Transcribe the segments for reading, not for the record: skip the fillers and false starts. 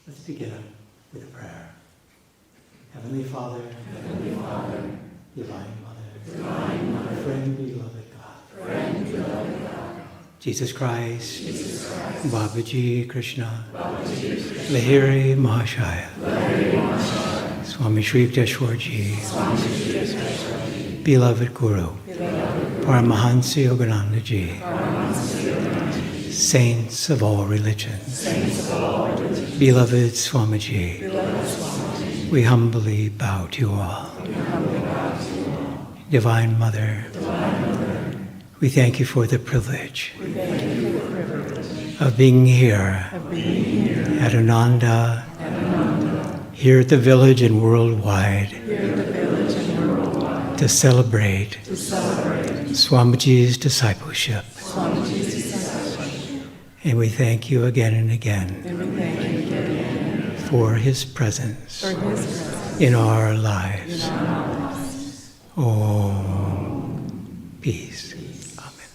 Let's begin with a prayer. Heavenly Father, Divine Mother, friend, beloved God, Jesus Christ, Babaji Krishna, Lahiri Mahashaya, Swami Sri Yukteswarji, beloved Guru, Paramhansa Yogananda ji, saints of all religions, beloved Swamiji, we humbly bow to you all. Divine Mother, we thank you for the privilege of being here at Ananda, here at the village and worldwide, to celebrate Swamiji's discipleship. And we thank you again and again for his presence in our lives. Om. Peace. Amen.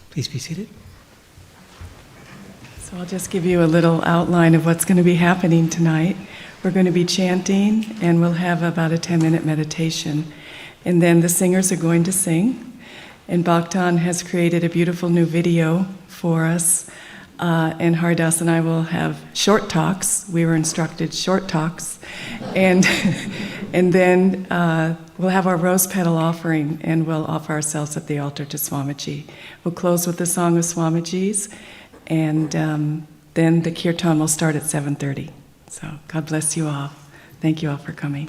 Please be seated. So I'll just give you a little outline of what's going to be happening tonight. We're going to be chanting, and we'll have about a 10-minute meditation. And then the singers are going to sing. And Bhaktan has created a beautiful new video for us. And Haridas and I will have short talks. We were instructed short talks. And then we'll have our rose petal offering, and we'll offer ourselves at the altar to Swamiji. We'll close with the song of Swamiji's, and then the kirtan will start at 7:30. So God bless you all. Thank you all for coming.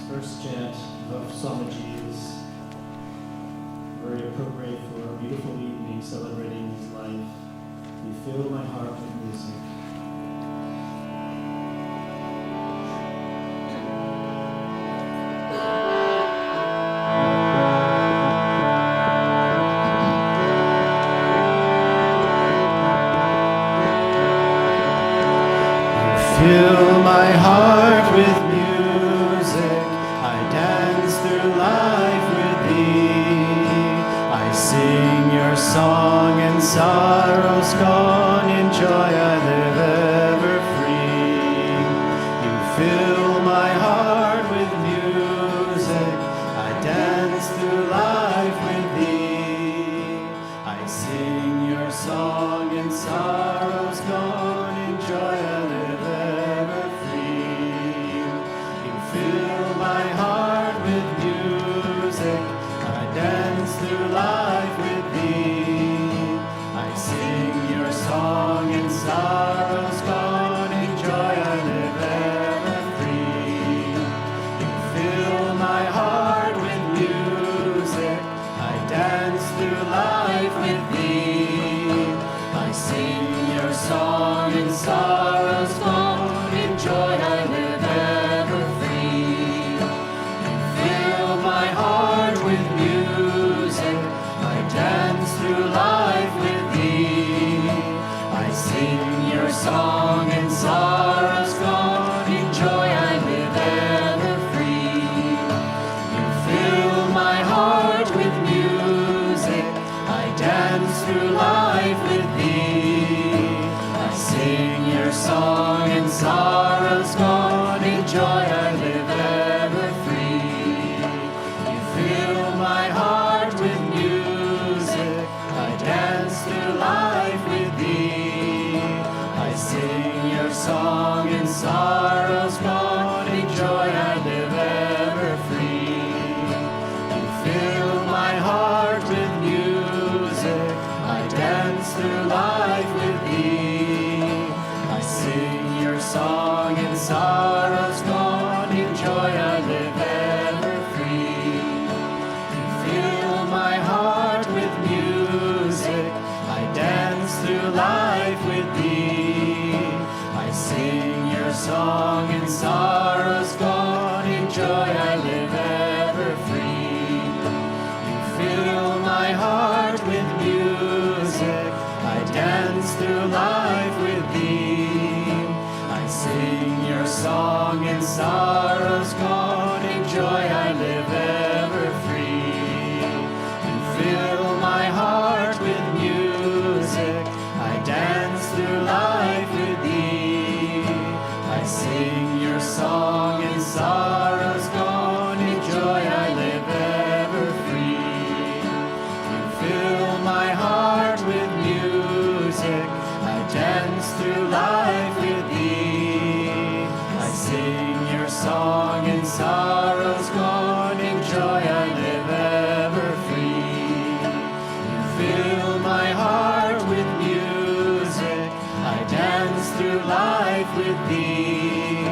First chant of Swamiji is very appropriate for a beautiful evening celebrating his life. You fill my heart with music. You fill my heart with music. I dance through life with thee. I sing your song and sorrows gone. In joy I live ever free. You fill my heart with music. I dance through life with thee. I sing your song and sorrows gone. In joy I live ever free. You fill my heart with music. I dance through life with thee. I sing your song and sorrows gone. In joy I live ever free. You fill my heart with music. I dance through life with thee. I sing your song and sorrows gone. In joy I live ever free. You fill my heart with music. I dance through life with thee. I sing your song and sorrows gone. In joy I live ever free. You fill my heart with music. I dance through life with thee. I sing your song and sorrows gone. In joy I live ever free. You fill my heart with music. I dance through life with thee. I sing your song and sorrows gone. In joy I live ever free. You fill my heart with music. I dance through life with thee. I sing your song and sorrows gone. In joy I live ever free. You fill my heart with music. I dance through life with thee. I sing your song and sorrows gone. In joy I live ever free. You fill my heart with music. I dance song and sorrows gone, in joy I live ever free. You fill my heart with music, I dance through life with thee. I sing your song and sorrows gone, in joy I live ever free. You fill my heart with music, I dance through life with thee. I sing your song and sorrows gone, in joy I live ever free. You fill my heart with music, I dance through life with thee.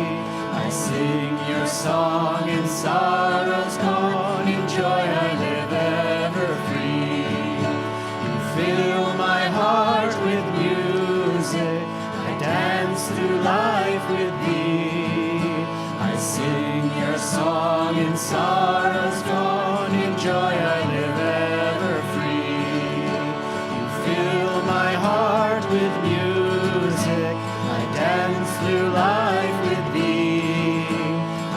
I sing your song and sorrows gone, in joy I live ever free. You fill my heart with music, I dance through life with thee. I sing your song and sorrows gone, in joy I live ever free. You fill my heart with music, I dance through life with thee.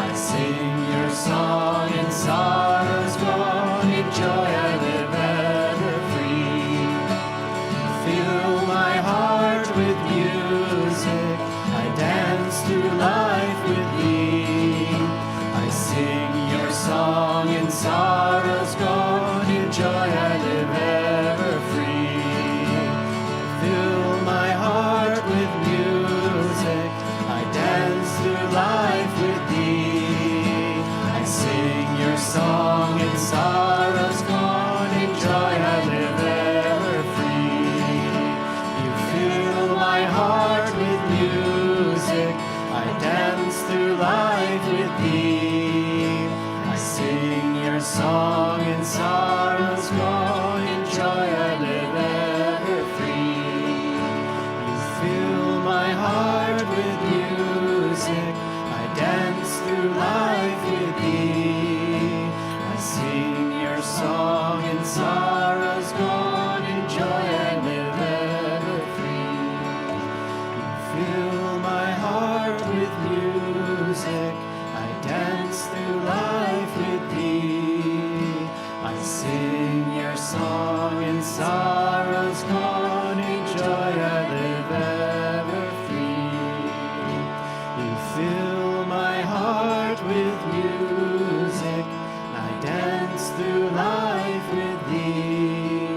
I sing your song and sorrows gone, in joy I live ever free. You fill my heart with music, I dance through life with thee. I sing your song and sorrows gone, in joy I live ever free. Fill my heart with music, I dance through life with thee. I sing your song and sorrows gone, in joy I live ever free. You fill my heart with music, I dance through life with thee. I sing your song and sorrows gone, in joy I live ever free. You fill my heart with music, I dance through life with thee. I sing your song and sorrows gone, in joy I live ever free. You fill my heart with music, I dance through life with thee. I sing your song and sorrows gone, in joy I live ever free. You fill my heart with music, I dance through life with thee.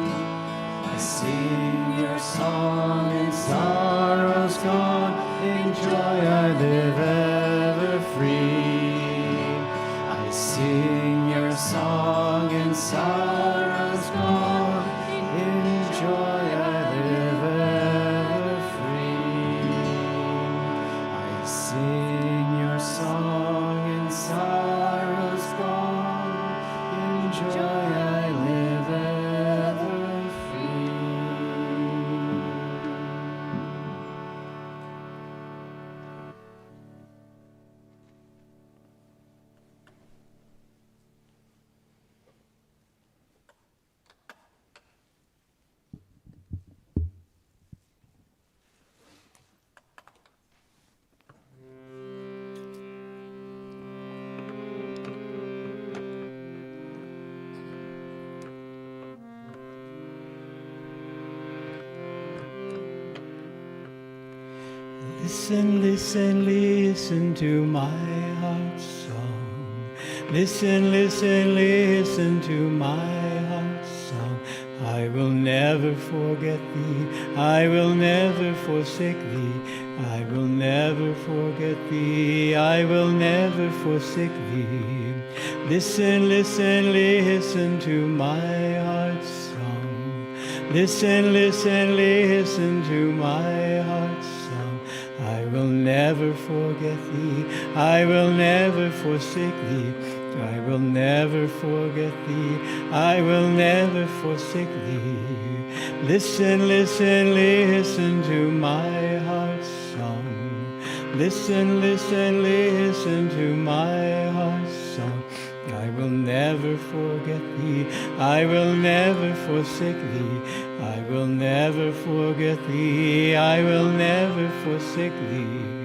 I sing your song and sorrows gone, in joy I live ever free. I sing your song and sorrows gone, in joy I live ever free. I sing your song and sorrows gone, in joy I live ever free. Listen, listen, listen to my heart's song. Listen, listen, listen to my heart's song. I will never forget thee, I will never forsake thee. I will never forget thee, I will never forsake thee. Listen, listen, listen to my heart's song. Listen, listen, listen to my heart's song. I will never forget thee, I will never forsake thee. I will never forget thee, I will never forsake thee. Listen, listen, listen to my heart's song. Listen, listen, listen to my heart's song. I will never forget thee, I will never forsake thee. I will never forget thee, I will never forsake thee.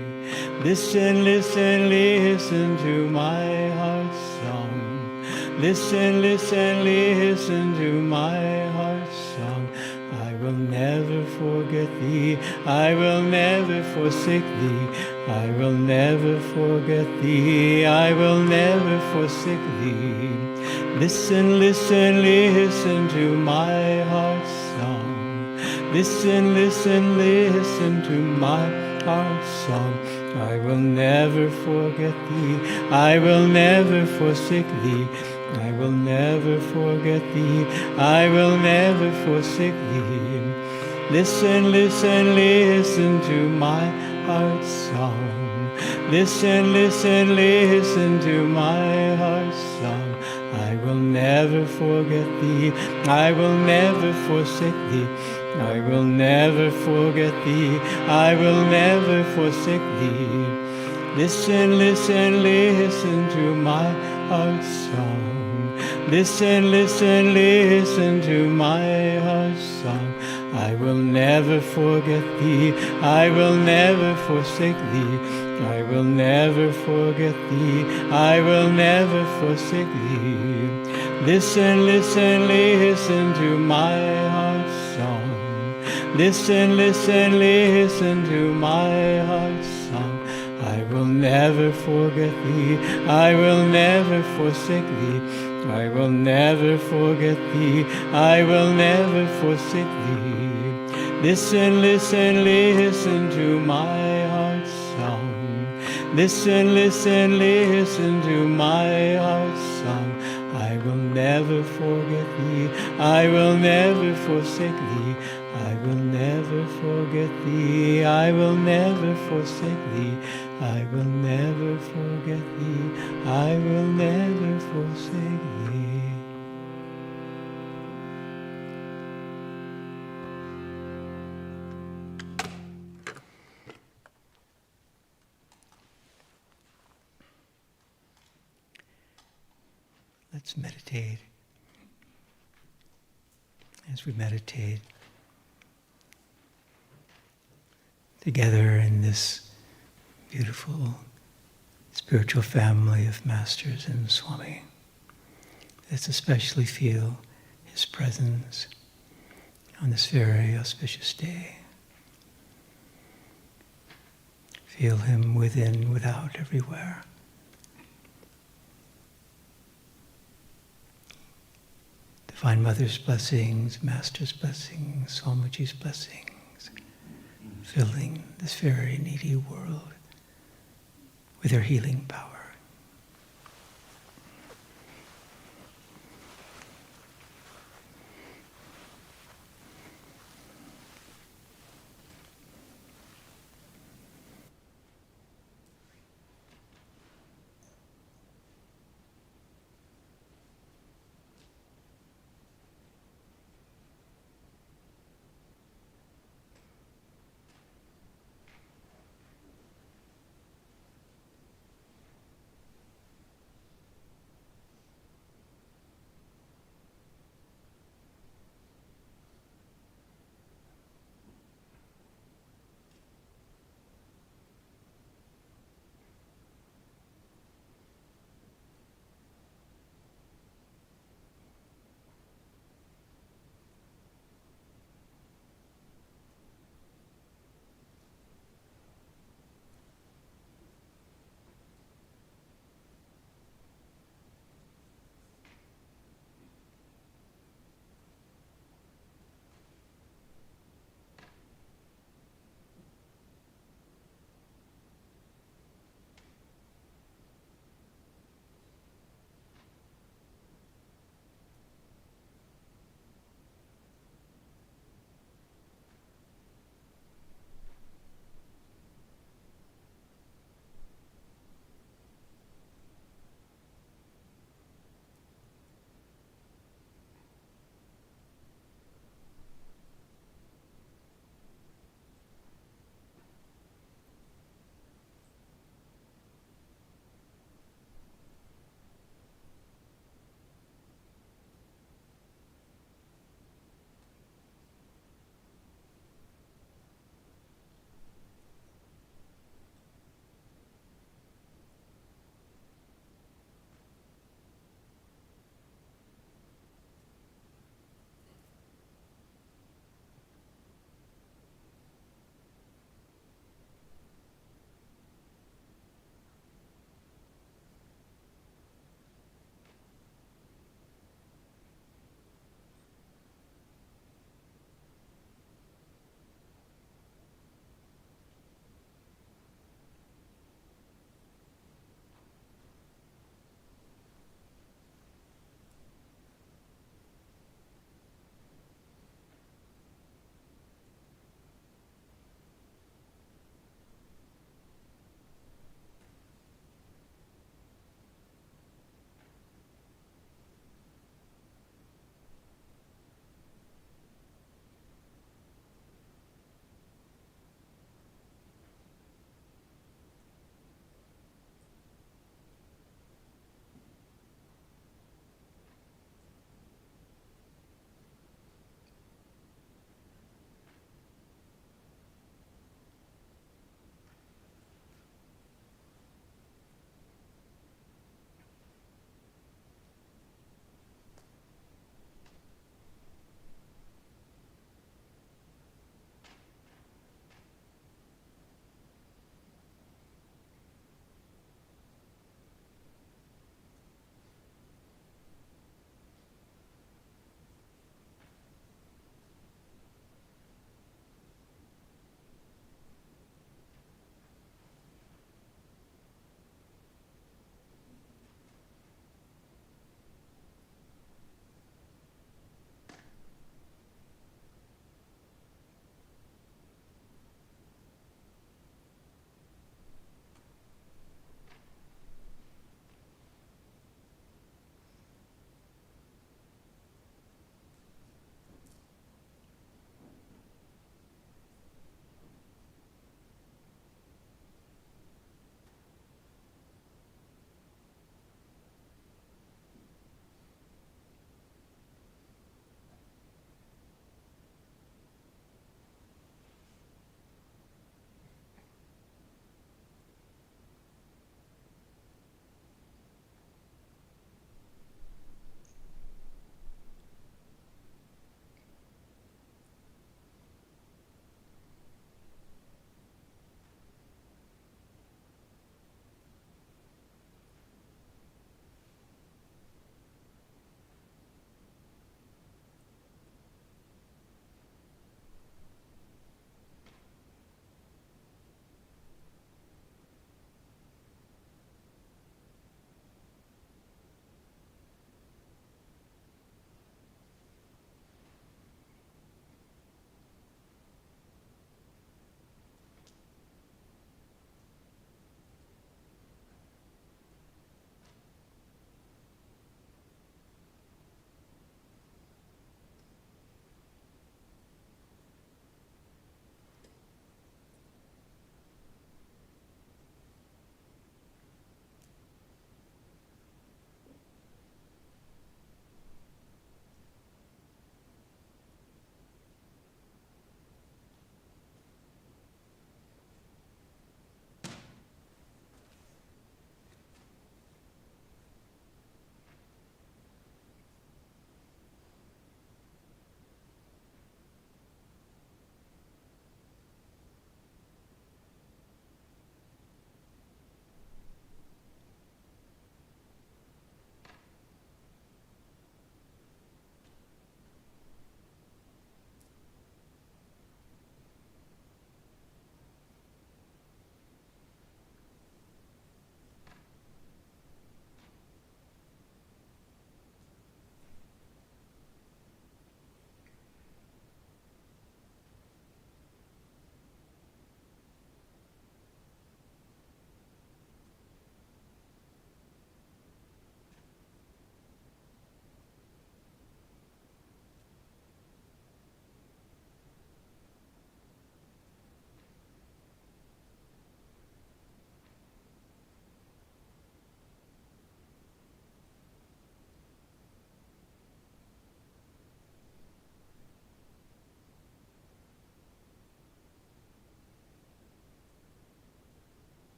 Listen, listen, listen listen to my heart's song. Listen, listen, listen to my heart's song. I will never forget thee, I will never forsake thee, I will never forget thee, I will never forsake thee. Listen, listen, listen to my heart's song. Listen, listen, listen to my heart's song. I will never forget thee, I will never forsake thee, I will never forget thee, I will never forsake thee. Listen, listen, listen to my heart's song. Listen, listen, listen to my heart's song. I will never forget thee, I will never forsake thee, I will never forget thee, I will never forsake thee. Listen, listen, listen to my heart's song. Listen, listen, listen to my heart's song. I will never forget thee, I will never forsake thee, I will never forget thee, I will never forsake thee. Listen, listen, listen to my heart's song. Listen, listen, listen to my heart's song. I will never forget thee, I will never forsake thee, I will never forget thee, I will never forsake thee. Listen, listen, listen to my heart's song. Listen, listen, listen to my heart's song. I will never forget thee, I will never forsake thee, I will never forget thee, I will never forsake thee, I will never forget thee, I will never forsake thee. Let's meditate. As we meditate together in this beautiful spiritual family of masters and Swami, let's especially feel his presence on this very auspicious day. Feel him within, without, everywhere. Divine Mother's blessings, Master's blessings, Swamiji's blessings, filling this very needy world with their healing power.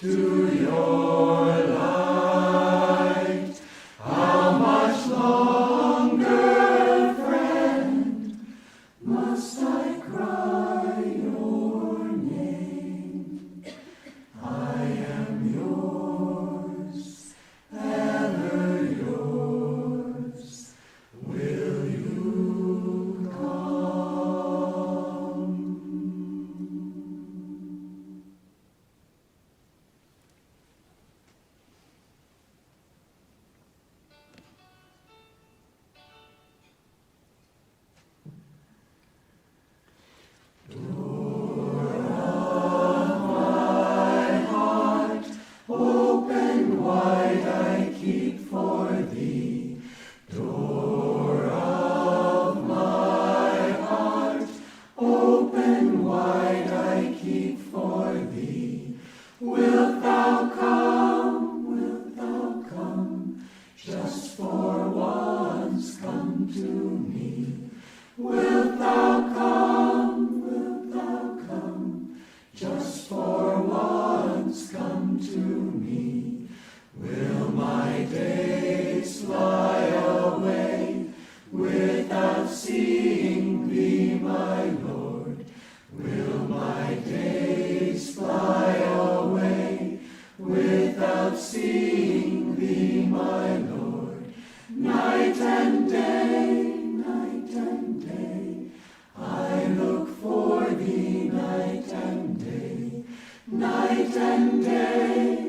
to your light. How much longer, friend, must I cry your name? I am yours, ever yours. Will you come? Open wide I keep for thee, door of my heart. Open wide I keep for thee. Wilt thou come, just for once come to me? Wilt thou come, just for once come to me? Will my days fly away without seeing thee, my Lord? Will my days fly away without seeing thee, my Lord? Night and day, I look for thee, night and day. Night and day,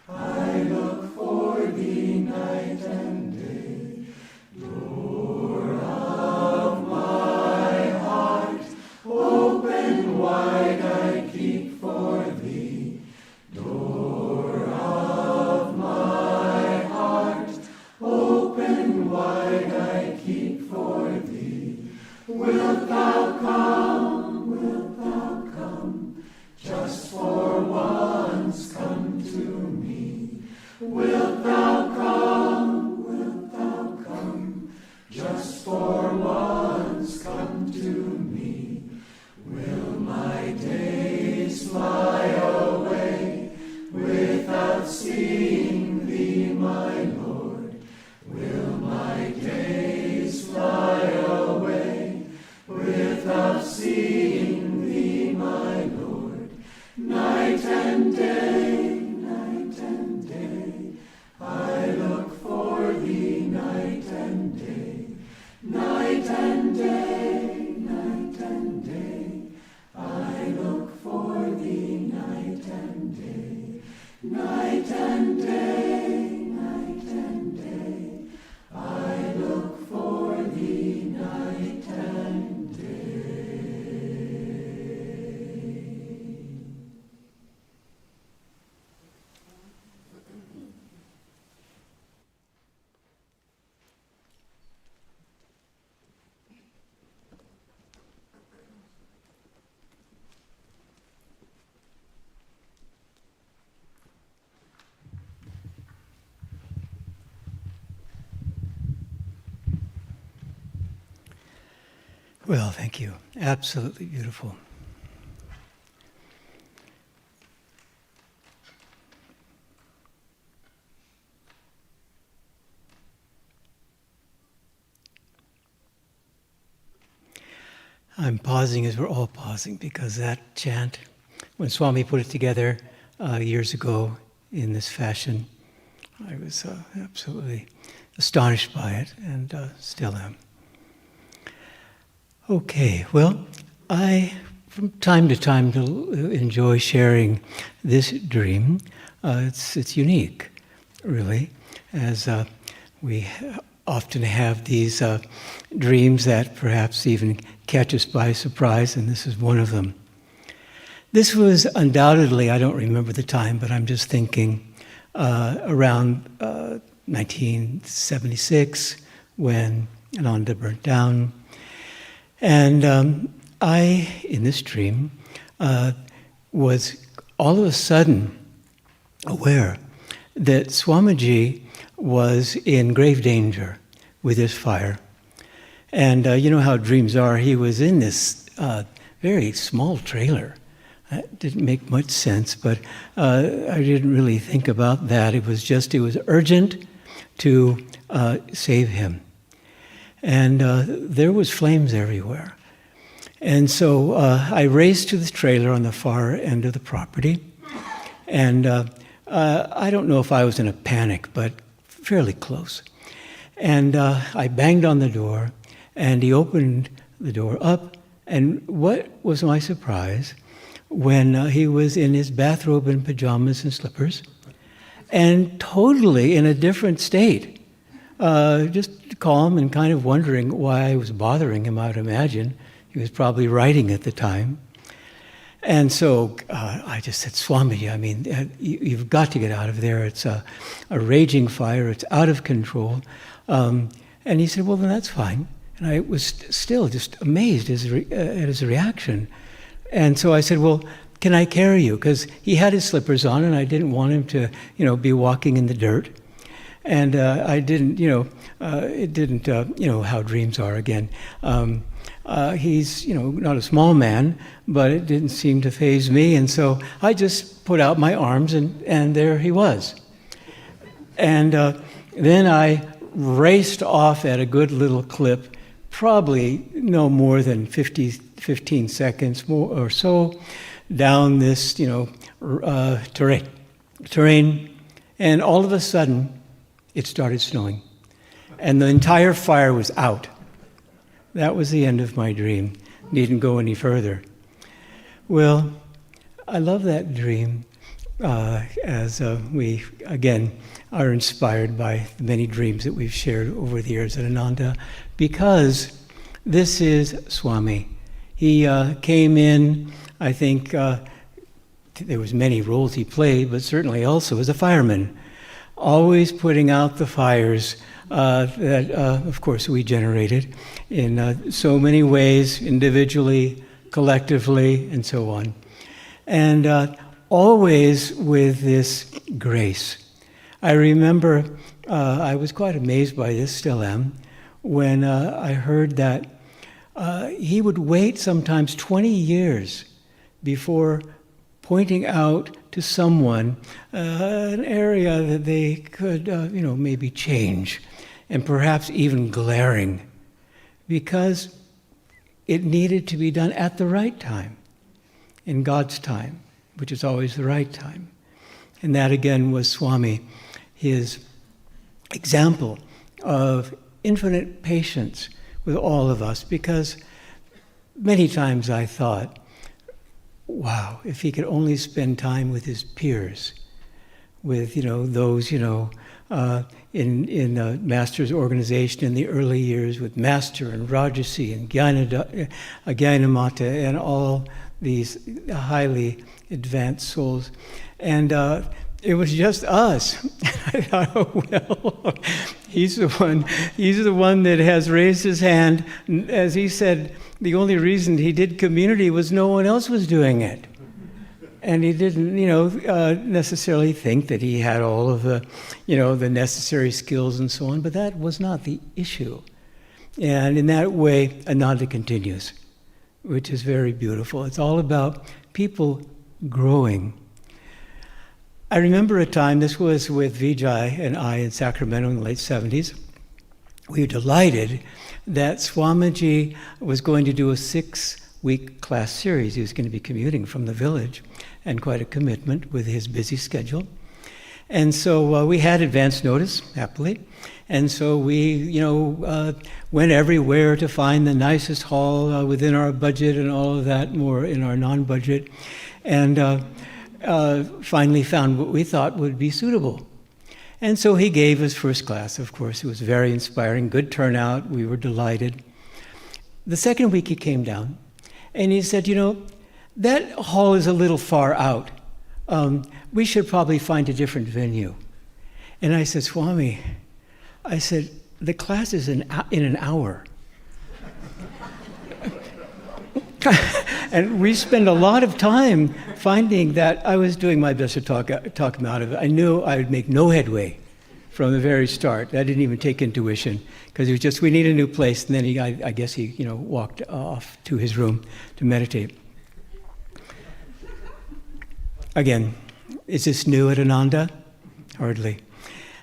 I look for thee, night and day. Door of my heart, open wide I keep for thee. Door of my heart, open wide I keep for thee. Wilt thou come, just for once come to me? Wilt thou come, just for once come to me? Will my days fly away without seeing thee, my Lord? Will my days fly away without seeing thee, my Lord? Night and day, I look for thee, night and day. Night and day, I look for thee, night and day. Night and day, I look for thee, night and day. Well, thank you. Absolutely beautiful. I'm pausing as we're all pausing because that chant, when Swami put it together years ago in this fashion, I was absolutely astonished by it and still am. Okay, well, I, from time to time, enjoy sharing this dream. It's unique, really, as we often have these dreams that perhaps even catch us by surprise, and this is one of them. This was undoubtedly, I don't remember the time, but I'm just thinking around 1976 when Ananda burnt down. And I, in this dream, was all of a sudden aware that Swamiji was in grave danger with his fire. And you know how dreams are. He was in this very small trailer That didn't make much sense, but I didn't really think about that. It was urgent to save him. And there was flames everywhere. And so I raced to the trailer on the far end of the property. And I don't know if I was in a panic, but fairly close. And I banged on the door, and he opened the door up. And what was my surprise when he was in his bathrobe and pajamas and slippers, and totally in a different state, just calm and kind of wondering why I was bothering him, I would imagine. He was probably writing at the time. And so I just said, Swamiji, I mean, you've got to get out of there. It's a raging fire. It's out of control. And he said, well, then that's fine. And I was still just amazed at his reaction. And so I said, well, can I carry you? Because he had his slippers on, and I didn't want him to, be walking in the dirt. And I didn't, it didn't, how dreams are again. He's, not a small man, but it didn't seem to faze me. And so I just put out my arms, and there he was. And then I raced off at a good little clip, probably no more than 15 seconds more or so, down this, terrain. And all of a sudden, it started snowing. And the entire fire was out. That was the end of my dream. Needn't go any further. Well, I love that dream as we, again, are inspired by the many dreams that we've shared over the years at Ananda, because this is Swami. He came in, I think, there was many roles he played, but certainly also as a fireman, always putting out the fires that, of course, we generated in so many ways, individually, collectively, and so on. And always with this grace. I remember I was quite amazed by this, still am, when I heard that he would wait sometimes 20 years before pointing out to someone an area that they could, maybe change, and perhaps even glaring, because it needed to be done at the right time, in God's time, which is always the right time. And that again was Swami, his example of infinite patience with all of us, because many times I thought, wow, if he could only spend time with his peers, with those in Master's organization in the early years, with Master and Rajasi and Jnanamata and all these highly advanced souls, and it was just us. I thought, oh well, he's the one that has raised his hand. As he said, the only reason he did community was no one else was doing it. And he didn't, necessarily think that he had all of the, the necessary skills and so on, but that was not the issue. And in that way, Ananda continues, which is very beautiful. It's all about people growing. I remember a time, this was with Vijay and I in Sacramento in the late 70s. We were delighted that Swamiji was going to do a 6-week class series. He was going to be commuting from the village, and quite a commitment with his busy schedule. And so we had advance notice, happily. And so we, went everywhere to find the nicest hall within our budget and all of that, more in our non-budget. And finally found what we thought would be suitable. And so he gave us first class, of course. It was very inspiring, good turnout. We were delighted. The second week he came down, and he said, that hall is a little far out. We should probably find a different venue. And I said, Swami, the class is in an hour. And we spent a lot of time finding that I was doing my best to talk him out of it. I knew I would make no headway from the very start. I didn't even take intuition, because it was just, we need a new place. And then I guess he walked off to his room to meditate. again, is this new at Ananda? Hardly.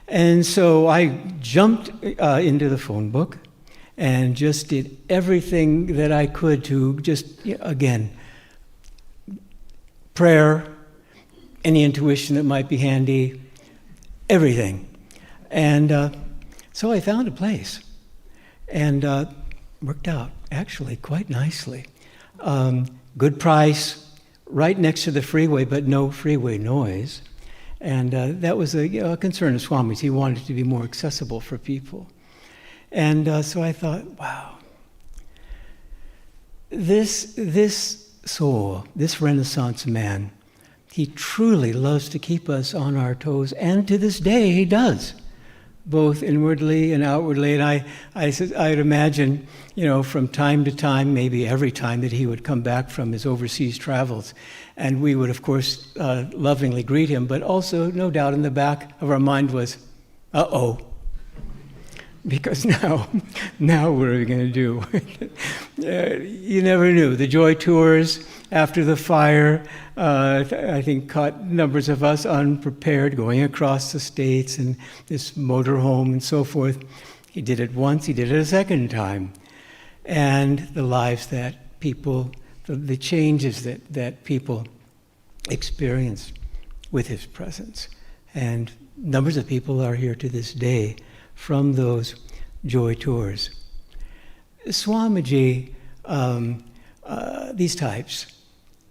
And so I jumped into the phone book and just did everything that I could to just, again, prayer, any intuition that might be handy, everything. And so I found a place, and worked out actually quite nicely. Good price, right next to the freeway, but no freeway noise. And that was a concern of Swami's. He wanted it to be more accessible for people. And so I thought, wow, this soul, this Renaissance man, he truly loves to keep us on our toes, and to this day he does, both inwardly and outwardly. And I'd imagine, from time to time, maybe every time, that he would come back from his overseas travels, and we would, of course, lovingly greet him, but also, no doubt, in the back of our mind was, uh-oh, because now what are we going to do? You never knew. The joy tours after the fire, I think, caught numbers of us unprepared, going across the states and this motorhome and so forth. He did it once, he did it a second time. And the lives that people, the changes that people experienced with his presence. And numbers of people are here to this day from those joy tours. Swamiji, these types,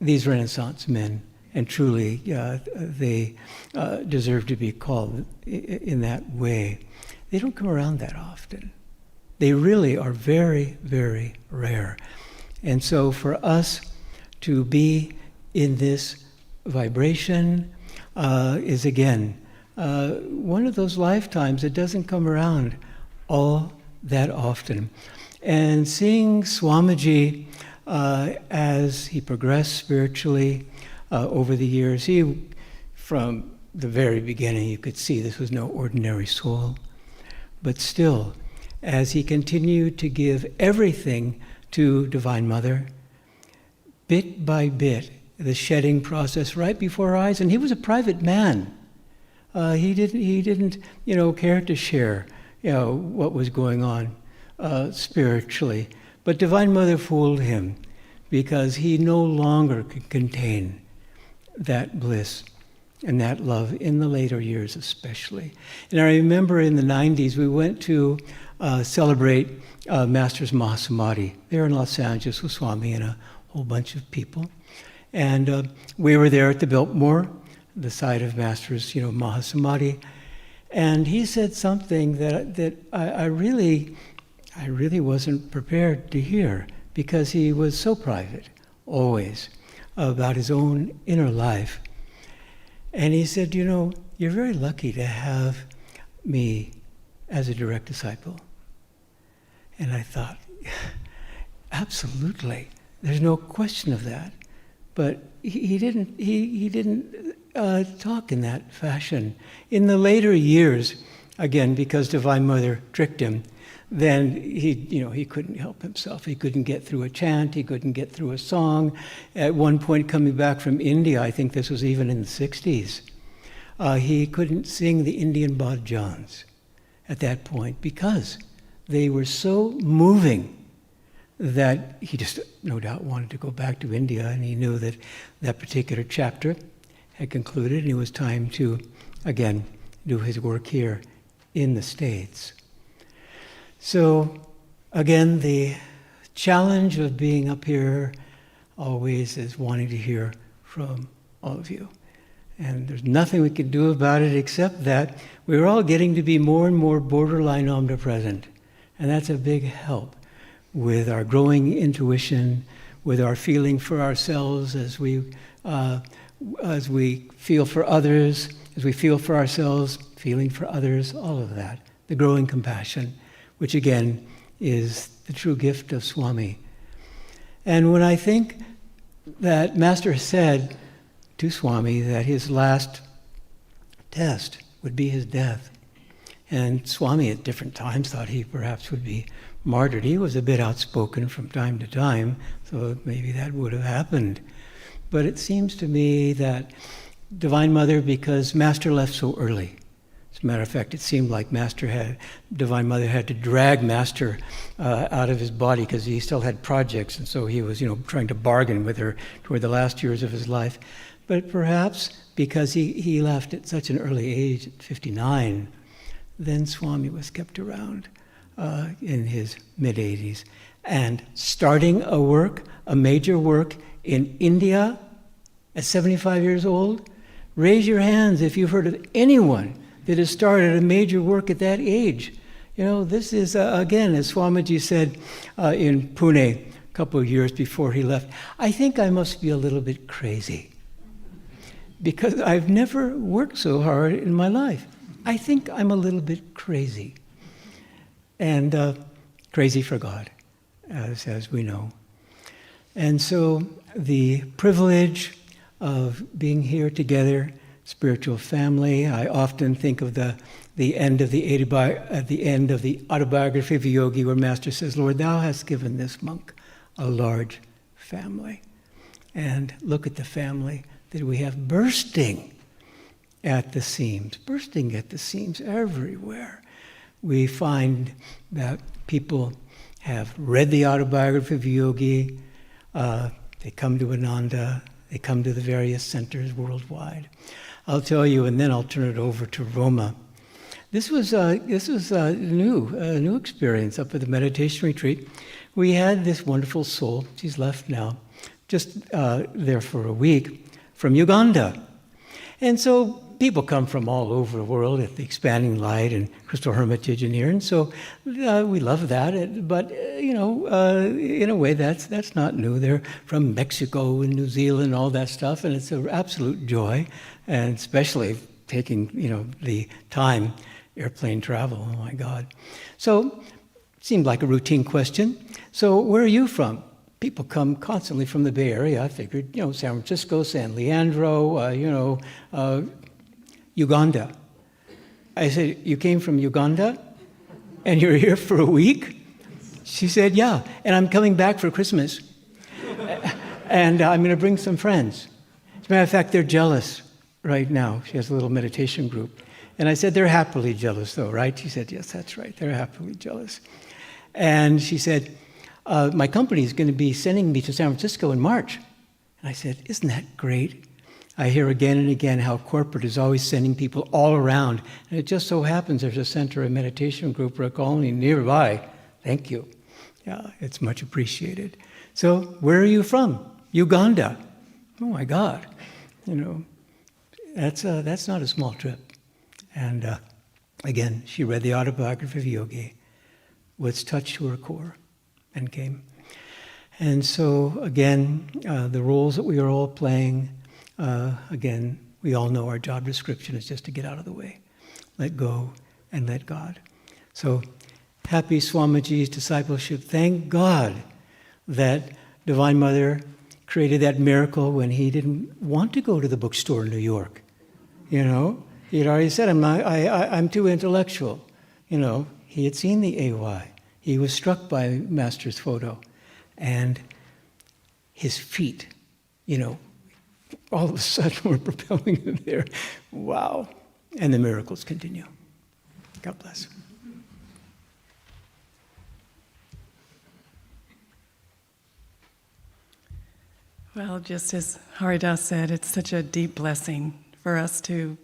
these Renaissance men, and truly they deserve to be called in that way, they don't come around that often. They really are very, very rare. And so for us to be in this vibration is, again, one of those lifetimes that doesn't come around all that often. And seeing Swamiji as he progressed spiritually over the years, from the very beginning, you could see this was no ordinary soul. But still, as he continued to give everything to Divine Mother, bit by bit, the shedding process right before our eyes, and he was a private man. He didn't, care to share, what was going on spiritually. But Divine Mother fooled him, because he no longer could contain that bliss and that love in the later years especially. And I remember in the 90s, we went to celebrate Master's Mahasamadhi there in Los Angeles with Swami and a whole bunch of people. And we were there at the Biltmore, the site of Master's, Mahasamadhi. And he said something that I really wasn't prepared to hear, because he was so private, always, about his own inner life. And he said, you're very lucky to have me as a direct disciple. And I thought, absolutely, there's no question of that. But he didn't talk in that fashion. In the later years, again, because Divine Mother tricked him, then he couldn't help himself. He couldn't get through a chant. He couldn't get through a song. At one point, coming back from India, I think this was even in the 60s, he couldn't sing the Indian bhajans at that point, because they were so moving that he just no doubt wanted to go back to India, and he knew that that particular chapter had concluded, and it was time to, again, do his work here in the States. So, again, the challenge of being up here always is wanting to hear from all of you. And there's nothing we can do about it except that we're all getting to be more and more borderline omnipresent. And that's a big help with our growing intuition, with our feeling for ourselves as we feel for others, as we feel for ourselves, feeling for others, all of that. The growing compassion, which again is the true gift of Swami. And when I think that Master said to Swami that his last test would be his death, and Swami at different times thought he perhaps would be martyred. He was a bit outspoken from time to time, so maybe that would have happened. But it seems to me that Divine Mother because Master left so early. As a matter of fact, it seemed like Divine Mother had to drag Master out of his body because he still had projects, and so he was, trying to bargain with her toward the last years of his life. But perhaps because he left at such an early age, at 59, then Swami was kept around in his mid-80s. And starting a major work in India at 75 years old, raise your hands if you've heard of anyone that has started a major work at that age. This is, again, as Swamiji said in Pune a couple of years before he left, I think I must be a little bit crazy because I've never worked so hard in my life. I think I'm a little bit crazy. And crazy for God, as we know. And so the privilege of being here together, spiritual family. I often think of the end of the Autobiography of a Yogi, where Master says, "Lord, thou hast given this monk a large family." And look at the family that we have bursting at the seams everywhere. We find that people have read the Autobiography of a Yogi. They come to Ananda. They come to the various centers worldwide. I'll tell you, and then I'll turn it over to Roma. This was a new experience up at the meditation retreat. We had this wonderful soul. She's left now, just there for a week, from Uganda. And so people come from all over the world at the Expanding Light and Crystal Hermitage in here, and so we love that. But in a way, that's not new. They're from Mexico and New Zealand, all that stuff, and it's an absolute joy, and especially taking the time, airplane travel. Oh my God! So it seemed like a routine question. So where are you from? People come constantly from the Bay Area. I figured, San Francisco, San Leandro, Uganda. I said, "You came from Uganda? And you're here for a week?" She said, "Yeah, and I'm coming back for Christmas. And I'm going to bring some friends." As a matter of fact, they're jealous right now. She has a little meditation group. And I said, "They're happily jealous, though, right?" She said, "Yes, that's right. They're happily jealous." And she said, "My company is going to be sending me to San Francisco in March." And I said, "Isn't that great?" I hear again and again how corporate is always sending people all around. And it just so happens there's a center, a meditation group, or a colony nearby. Thank you. Yeah, it's much appreciated. So where are you from? Uganda. Oh my God. That's not a small trip. And again, she read the Autobiography of a Yogi, was touched to her core, and came. And so again, the roles that we are all playing, again, we all know our job description is just to get out of the way, let go, and let God. So happy Swamiji's discipleship. Thank God that Divine Mother created that miracle when he didn't want to go to the bookstore in New York. He had already said, I'm too intellectual. He had seen the AY. He was struck by Master's photo. And his feet, all of a sudden were propelling him there. Wow. And the miracles continue. God bless. Well, just as Haridas said, it's such a deep blessing for us to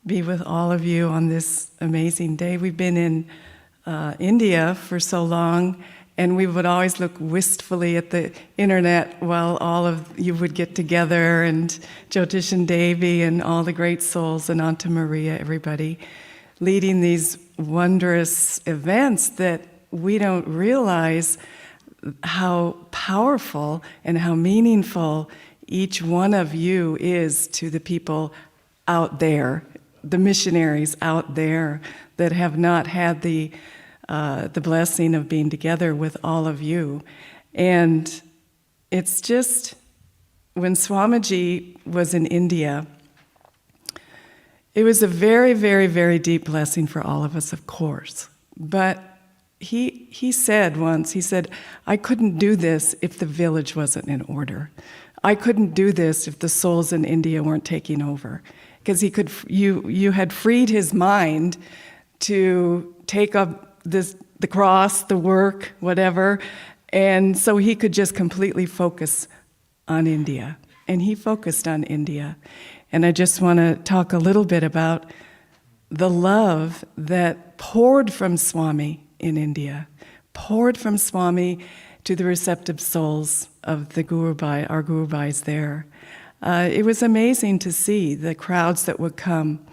be with all of you on this amazing day. We've been in India for so long, and we would always look wistfully at the internet while all of you would get together, and Jyotish and Devi and all the great souls, and Anta Maria, everybody, leading these wondrous events that we don't realize how powerful and how meaningful each one of you is to the people out there, the missionaries out there that have not had the blessing of being together with all of you. And it's just, when Swamiji was in India, it was a very, very, very deep blessing for all of us, of course. But he said once, he said, I couldn't do this if the village wasn't in order. I couldn't do this if the souls in India weren't taking over. Because you had freed his mind to take up the cross, the work, whatever, and so he could just completely focus on India. And he focused on India. And I just want to talk a little bit about the love that poured from Swami in India, poured from Swami to the receptive souls of the our Guru Bhais there. It was amazing to see the crowds that would come.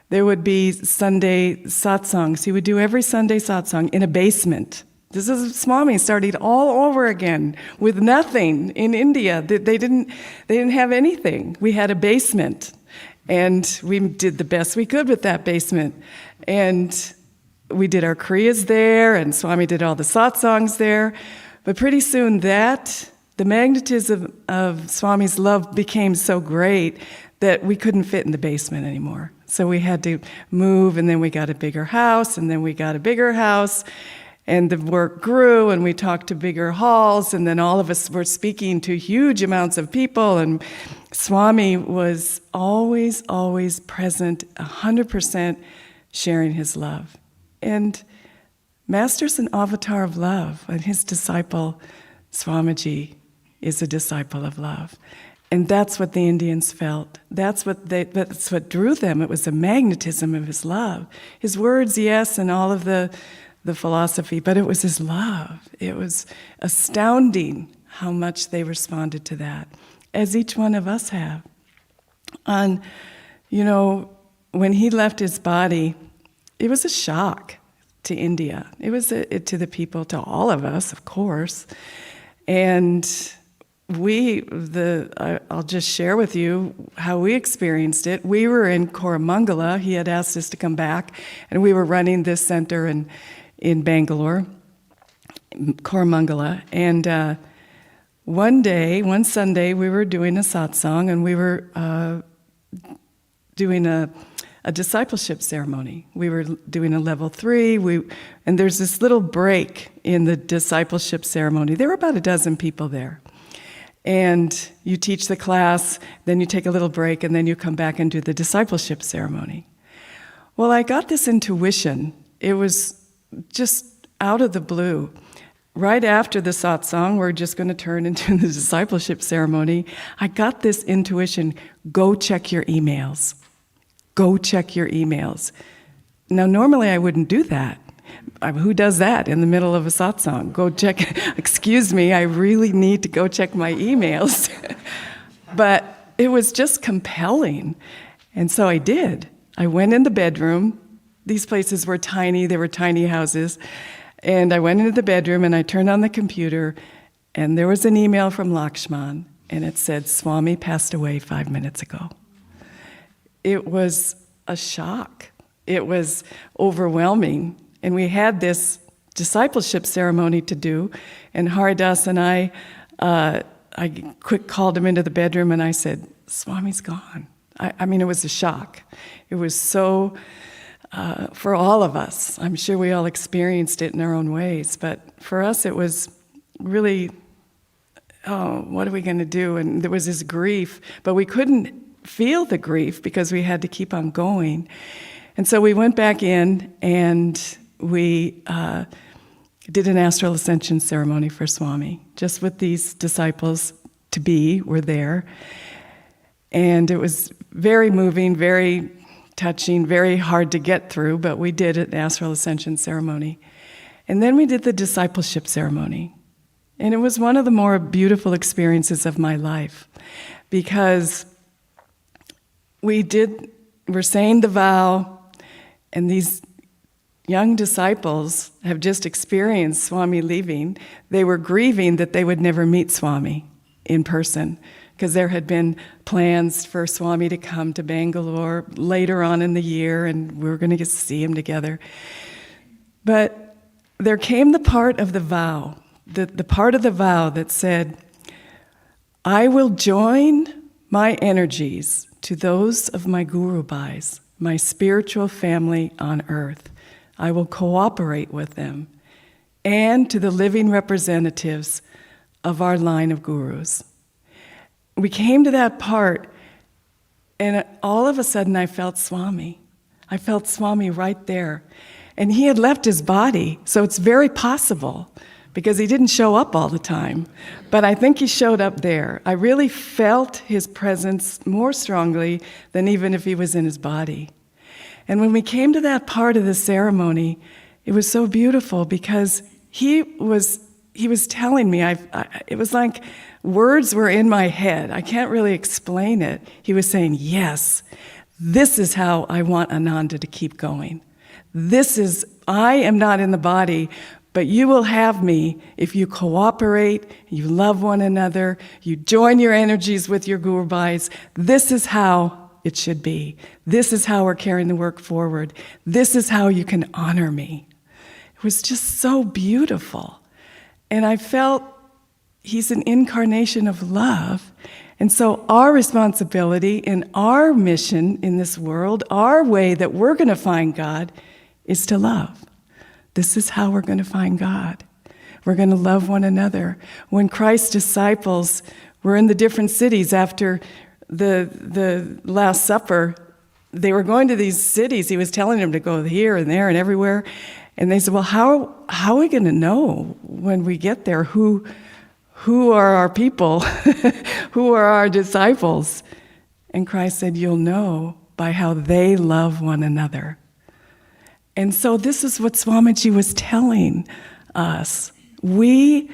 There would be Sunday satsangs. He would do every Sunday satsang in a basement. This is Swami started all over again with nothing in India. They didn't have anything. We had a basement, and we did the best we could with that basement. And we did our Kriyas there, and Swami did all the satsangs there. But pretty soon the magnetism of Swami's love became so great that we couldn't fit in the basement anymore. So we had to move, and then we got a bigger house, and then we got a bigger house, and the work grew, and we talked to bigger halls, and then all of us were speaking to huge amounts of people, and Swami was always, always present, 100% sharing his love. And Master's an avatar of love, and his disciple, Swamiji, is a disciple of love. And that's what the Indians felt. That's what drew them. It was the magnetism of his love. His words, yes, and all of the philosophy, but it was his love. It was astounding how much they responded to that, as each one of us have. And, when he left his body, it was a shock to India. It was to the people, to all of us, of course. And I'll just share with you how we experienced it. We were in Koramangala. He had asked us to come back, and we were running this center in Bangalore, Koramangala. And one Sunday, we were doing a satsang, and we were doing a discipleship ceremony. We were doing a level 3, and there's this little break in the discipleship ceremony. There were about a dozen people there. And you teach the class, then you take a little break, and then you come back and do the discipleship ceremony. Well, I got this intuition. It was just out of the blue. Right after the satsang, we're just going to turn into the discipleship ceremony. I got this intuition, go check your emails. Go check your emails. Now, normally I wouldn't do that. Who does that in the middle of a satsang? Go check, excuse me, I really need to go check my emails. But it was just compelling. And so I did. I went in the bedroom. These places were tiny, they were tiny houses. And I went into the bedroom and I turned on the computer, and there was an email from Lakshman, and it said, Swami passed away 5 minutes ago. It was a shock. It was overwhelming. And we had this discipleship ceremony to do, and Haridas and I quick called him into the bedroom, and I said, Swami's gone. I mean, it was a shock. It was so, for all of us, I'm sure we all experienced it in our own ways, but for us it was really, what are we going to do? And there was this grief, but we couldn't feel the grief because we had to keep on going. And so we went back in, and we did an astral ascension ceremony for Swami, just with these disciples to be were there. And it was very moving, very touching, very hard to get through, but we did an astral ascension ceremony. And then we did the discipleship ceremony. And it was one of the more beautiful experiences of my life, because we're saying the vow, and these young disciples have just experienced Swami leaving. They were grieving that they would never meet Swami in person, because there had been plans for Swami to come to Bangalore later on in the year, and we were going to get to see him together. But there came the part of the vow, the part of the vow that said, I will join my energies to those of my Guru Bhais, my spiritual family on earth. I will cooperate with them and to the living representatives of our line of gurus. We came to that part, and all of a sudden I felt Swami. I felt Swami right there. And he had left his body, so it's very possible, because he didn't show up all the time. But I think he showed up there. I really felt his presence more strongly than even if he was in his body. And when we came to that part of the ceremony, it was so beautiful because he was telling me, it was like words were in my head. I can't really explain it. He was saying, yes, this is how I want Ananda to keep going. I am not in the body, but you will have me if you cooperate, you love one another, you join your energies with your gurubhais. This is how it should be. This is how we're carrying the work forward. This is how you can honor me. It was just so beautiful. And I felt he's an incarnation of love. And so our responsibility and our mission in this world, our way that we're going to find God, is to love. This is how we're going to find God. We're going to love one another. When Christ's disciples were in the different cities after the Last Supper, they were going to these cities. He was telling them to go here and there and everywhere. And they said, well, how are we going to know when we get there who are our people, who are our disciples? And Christ said, you'll know by how they love one another. And so this is what Swamiji was telling us. We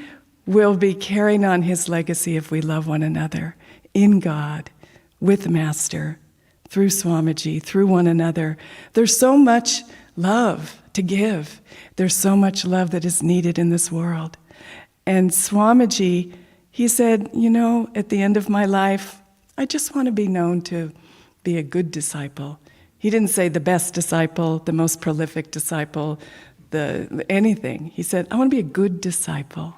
will be carrying on his legacy if we love one another in God, with Master, through Swamiji, through one another. There's so much love to give. There's so much love that is needed in this world. And Swamiji, he said, at the end of my life, I just want to be known to be a good disciple. He didn't say the best disciple, the most prolific disciple, anything. He said, I want to be a good disciple.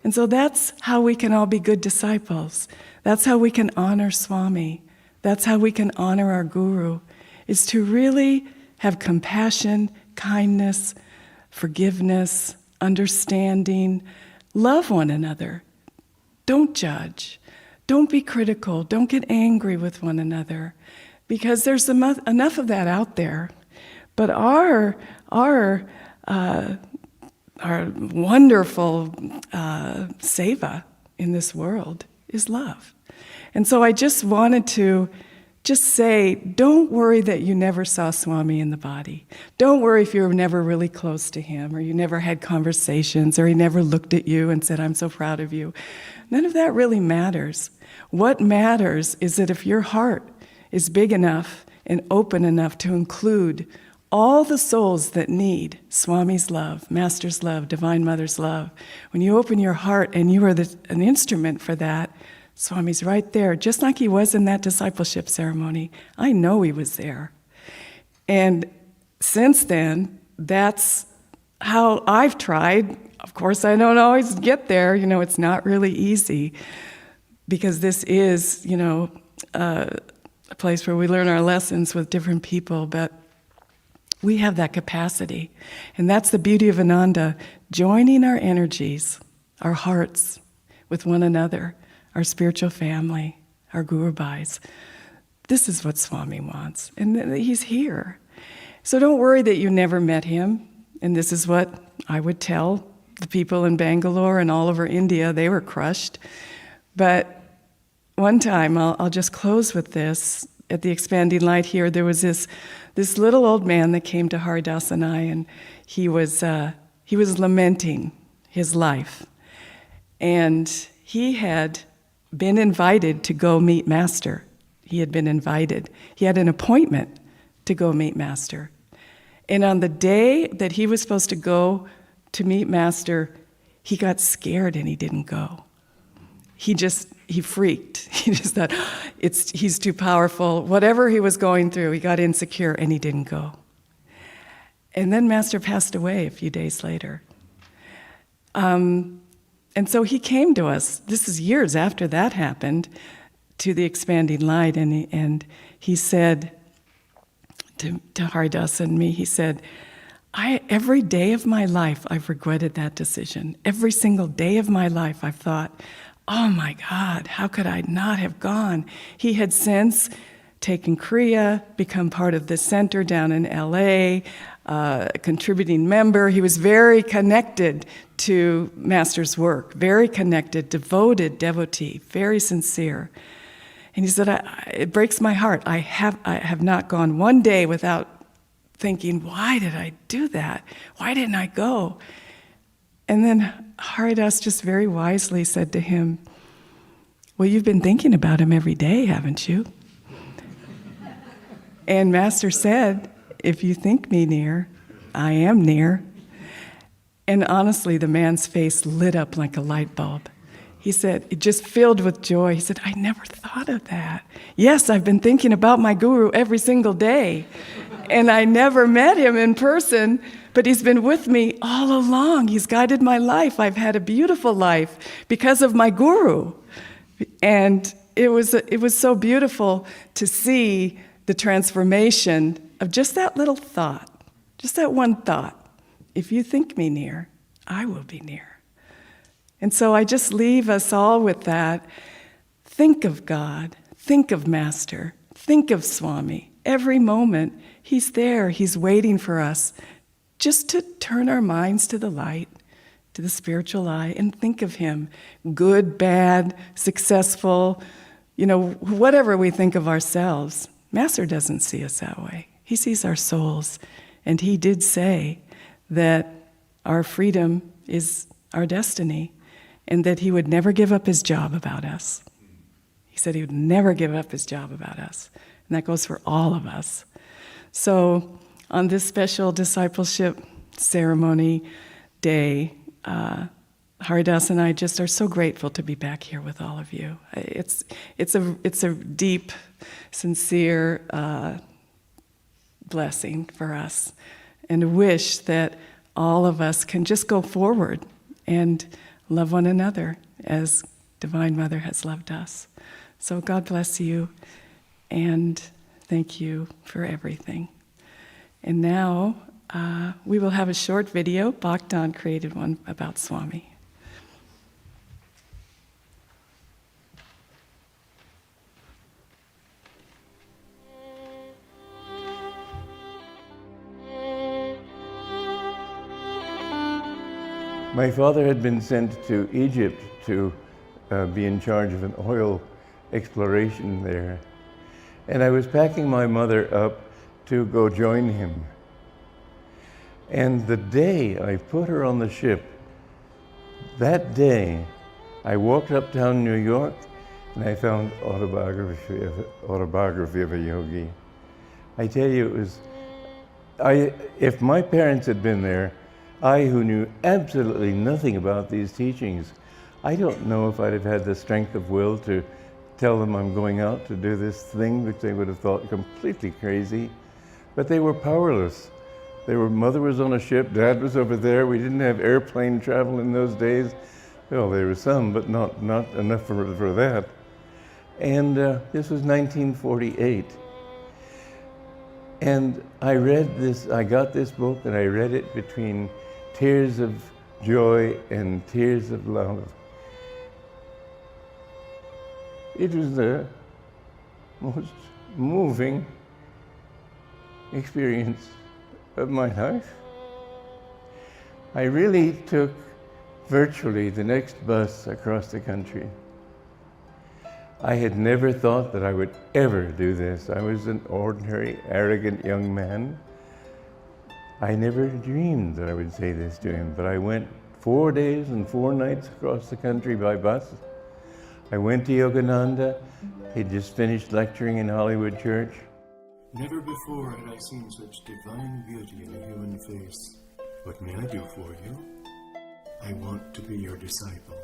And so that's how we can all be good disciples. That's how we can honor Swami. That's how we can honor our guru, is to really have compassion, kindness, forgiveness, understanding, love one another. Don't judge. Don't be critical. Don't get angry with one another, because there's enough of that out there. But our wonderful seva in this world is love. And so I just wanted to say, don't worry that you never saw Swami in the body. Don't worry if you were never really close to him, or you never had conversations, or he never looked at you and said, I'm so proud of you. None of that really matters. What matters is that if your heart is big enough and open enough to include all the souls that need Swami's love, Master's love, Divine Mother's love, when you open your heart and you are an instrument for that, Swami's right there, just like he was in that discipleship ceremony. I know he was there. And since then, that's how I've tried. Of course, I don't always get there. It's not really easy, because this is, a place where we learn our lessons with different people, but we have that capacity. And that's the beauty of Ananda, joining our energies, our hearts with one another, our spiritual family, our gurubhais. This is what Swami wants, and he's here. So don't worry that you never met him, and this is what I would tell the people in Bangalore and all over India. They were crushed. But one time, I'll just close with this. At the Expanding Light here, there was this little old man that came to Haridas and I, and he was lamenting his life. And he had been invited to go meet Master. He had been invited. He had an appointment to go meet Master. And on the day that he was supposed to go to meet Master, he got scared and he didn't go. He freaked. He just thought, he's too powerful. Whatever he was going through, he got insecure and he didn't go. And then Master passed away a few days later. And so he came to us, this is years after that happened, to the Expanding Light, and he said to Haridas and me, he said, Every day of my life, I've regretted that decision. Every single day of my life, I've thought, oh my God, how could I not have gone? He had since taken Kriya, become part of the center down in LA, a contributing member. He was very connected to Master's work, very connected, devoted devotee, very sincere. And he said, it breaks my heart. I have not gone one day without thinking, why did I do that? Why didn't I go? And then Haridas just very wisely said to him, well, you've been thinking about him every day, haven't you? And Master said, if you think me near, I am near. And honestly, the man's face lit up like a light bulb. He said, it just filled with joy. He said, I never thought of that. Yes, I've been thinking about my guru every single day. And I never met him in person, but he's been with me all along. He's guided my life. I've had a beautiful life because of my guru. And it was so beautiful to see the transformation of just that little thought, just that one thought. If you think me near, I will be near. And so I just leave us all with that. Think of God, think of Master, think of Swami. Every moment, he's there, he's waiting for us just to turn our minds to the light, to the spiritual eye, and think of him. Good, bad, successful, whatever we think of ourselves. Master doesn't see us that way. He sees our souls. And he did say that our freedom is our destiny, and that he would never give up his job about us. He said he would never give up his job about us. And that goes for all of us. So on this special discipleship ceremony day, Haridas and I just are so grateful to be back here with all of you. It's a deep, sincere blessing for us, and a wish that all of us can just go forward and love one another as Divine Mother has loved us. So God bless you, and thank you for everything. And now we will have a short video. Bhaktan created one about Swami. My father had been sent to Egypt to be in charge of an oil exploration there. And I was packing my mother up to go join him. And the day I put her on the ship, that day, I walked uptown New York and I found Autobiography of a Yogi. I tell you, it was, if my parents had been there, I, who knew absolutely nothing about these teachings, I don't know if I'd have had the strength of will to tell them I'm going out to do this thing, which they would have thought completely crazy. But they were powerless. Mother was on a ship, Dad was over there. We didn't have airplane travel in those days. Well, there was some, but not enough for that. And this was 1948. And I got this book and I read it between tears of joy and tears of love. It was the most moving experience of my life. I really took virtually the next bus across the country. I had never thought that I would ever do this. I was an ordinary, arrogant young man. I never dreamed that I would say this to him, but I went 4 days and 4 nights across the country by bus. I went to Yogananda. He'd just finished lecturing in Hollywood Church. Never before had I seen such divine beauty in a human face. What may I do for you? I want to be your disciple.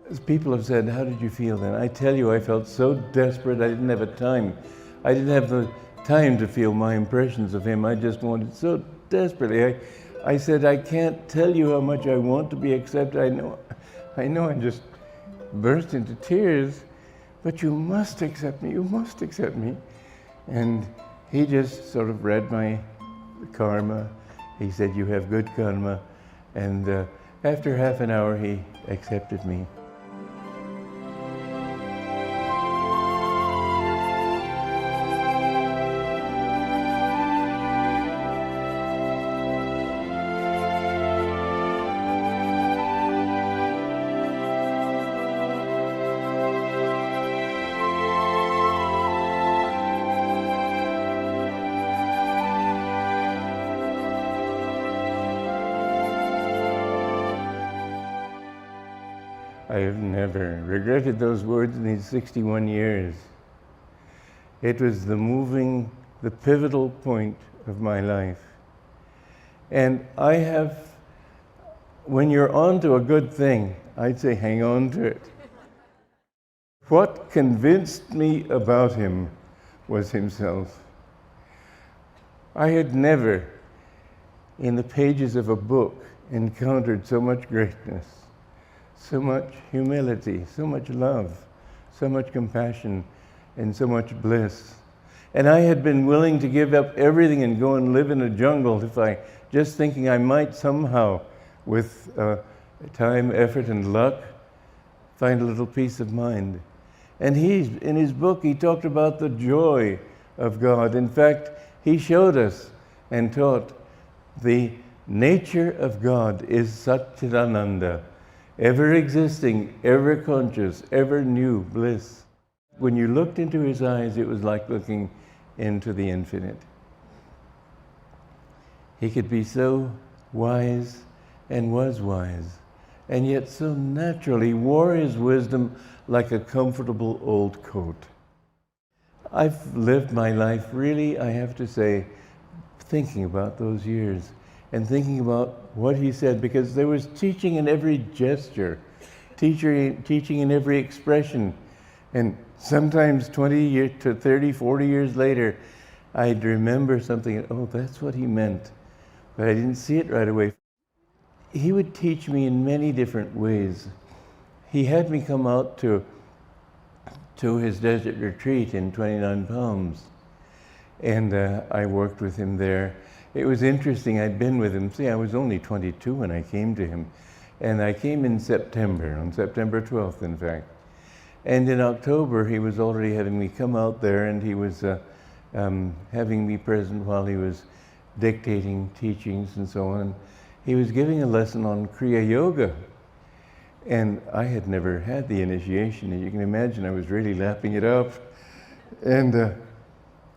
As people have said, how did you feel then? I tell you, I felt so desperate, I didn't have a time. I didn't have the time to feel my impressions of him. I just wanted so desperately. I said, I can't tell you how much I want to be accepted. I know I just burst into tears, but you must accept me, you must accept me. And he just sort of read my karma. He said, you have good karma. And after half an hour, he accepted me. I have never regretted those words in these 61 years. It was the pivotal point of my life. And when you're on to a good thing, I'd say hang on to it. What convinced me about him was himself. I had never, in the pages of a book, encountered so much greatness, so much humility, so much love, so much compassion, and so much bliss. And I had been willing to give up everything and go and live in a jungle just thinking I might somehow, with time, effort, and luck, find a little peace of mind. And in his book, he talked about the joy of God. In fact, he showed us and taught the nature of God is Satchidananda, ever existing, ever conscious, ever new bliss. When you looked into his eyes, it was like looking into the infinite. He could be so wise and was wise, and yet so naturally wore his wisdom like a comfortable old coat. I've lived my life, really, I have to say, thinking about those years and thinking about what he said, because there was teaching in every gesture, teaching in every expression. And sometimes 20 to 30, 40 years later, I'd remember something, oh, that's what he meant. But I didn't see it right away. He would teach me in many different ways. He had me come out to his desert retreat in 29 Palms. And I worked with him there. It was interesting, I'd been with him. See, I was only 22 when I came to him. And I came in September, on September 12th, in fact. And in October, he was already having me come out there, and he was having me present while he was dictating teachings and so on. He was giving a lesson on Kriya Yoga. And I had never had the initiation, and you can imagine I was really lapping it up. And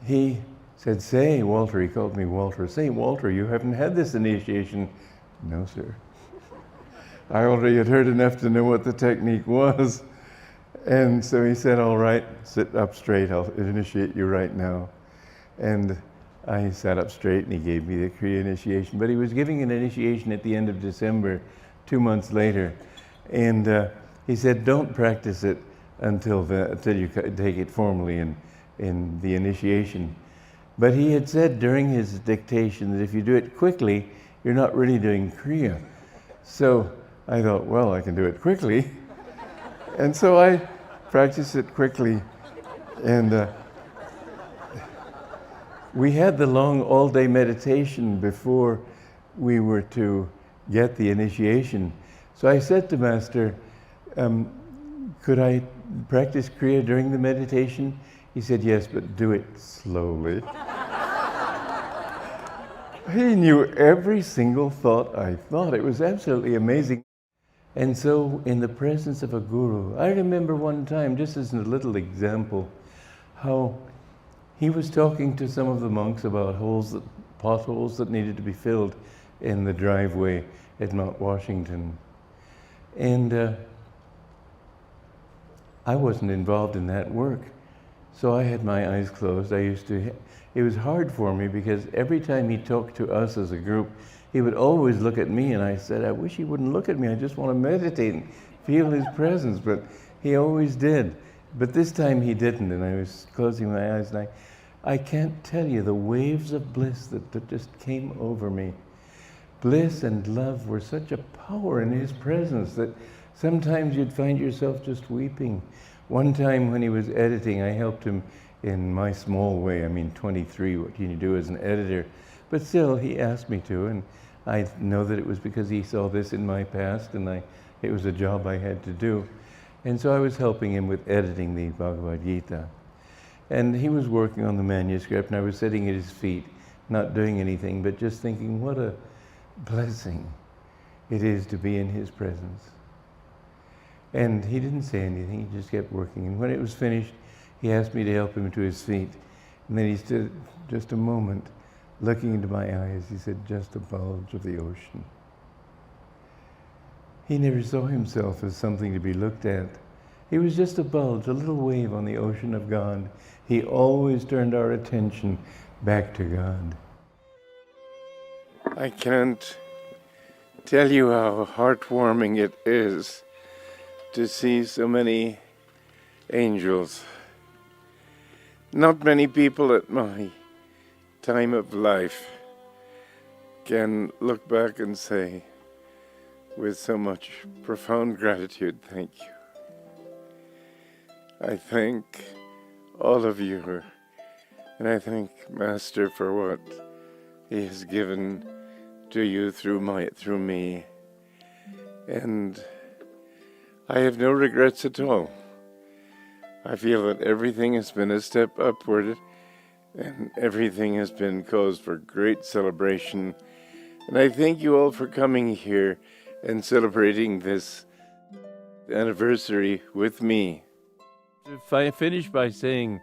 he said, say, Walter, he called me Walter, say, Walter, you haven't had this initiation. No, sir. I already had heard enough to know what the technique was. And so he said, all right, sit up straight, I'll initiate you right now. And I sat up straight and he gave me the Kriya initiation. But he was giving an initiation at the end of December, 2 months later. And he said, don't practice it until you take it formally in the initiation. But he had said during his dictation that if you do it quickly, you're not really doing Kriya. So I thought, well, I can do it quickly. And so I practiced it quickly. And we had the long all-day meditation before we were to get the initiation. So I said to Master, could I practice Kriya during the meditation? He said, yes, but do it slowly. He knew every single thought I thought. It was absolutely amazing. And so in the presence of a guru, I remember one time, just as a little example, how he was talking to some of the monks about potholes that needed to be filled in the driveway at Mount Washington. And I wasn't involved in that work. So I had my eyes closed. It was hard for me because every time he talked to us as a group, he would always look at me, and I said, I wish he wouldn't look at me. I just want to meditate and feel his presence. But he always did. But this time he didn't, and I was closing my eyes, and I can't tell you the waves of bliss that just came over me. Bliss and love were such a power in his presence that sometimes you'd find yourself just weeping. One time when he was editing, I helped him in my small way. I mean, 23, what can you do as an editor? But still, he asked me to, and I know that it was because he saw this in my past, and it was a job I had to do. And so I was helping him with editing the Bhagavad Gita. And he was working on the manuscript, and I was sitting at his feet, not doing anything, but just thinking what a blessing it is to be in his presence. And he didn't say anything, he just kept working. And when it was finished, he asked me to help him to his feet. And then he stood just a moment, looking into my eyes. He said, "Just a bulge of the ocean." He never saw himself as something to be looked at. He was just a bulge, a little wave on the ocean of God. He always turned our attention back to God. I can't tell you how heartwarming it is to see so many angels. Not many people at my time of life can look back and say, with so much profound gratitude, thank you. I thank all of you, and I thank Master for what he has given to you through me. And I have no regrets at all. I feel that everything has been a step upward, and everything has been cause for great celebration. And I thank you all for coming here and celebrating this anniversary with me. If I finish by saying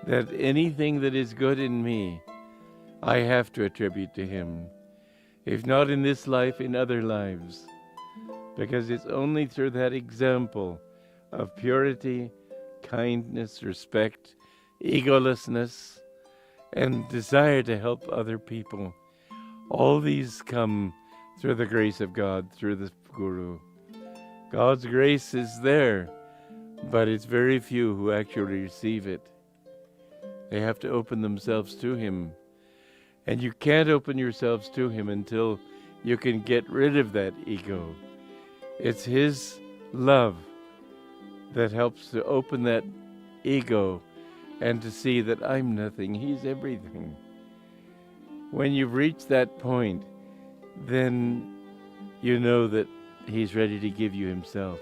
that anything that is good in me, I have to attribute to him. If not in this life, in other lives. Because it's only through that example of purity, kindness, respect, egolessness, and desire to help other people. All these come through the grace of God, through the Guru. God's grace is there, but it's very few who actually receive it. They have to open themselves to him. And you can't open yourselves to him until you can get rid of that ego. It's his love that helps to open that ego and to see that I'm nothing, he's everything. When you've reached that point, then you know that he's ready to give you himself.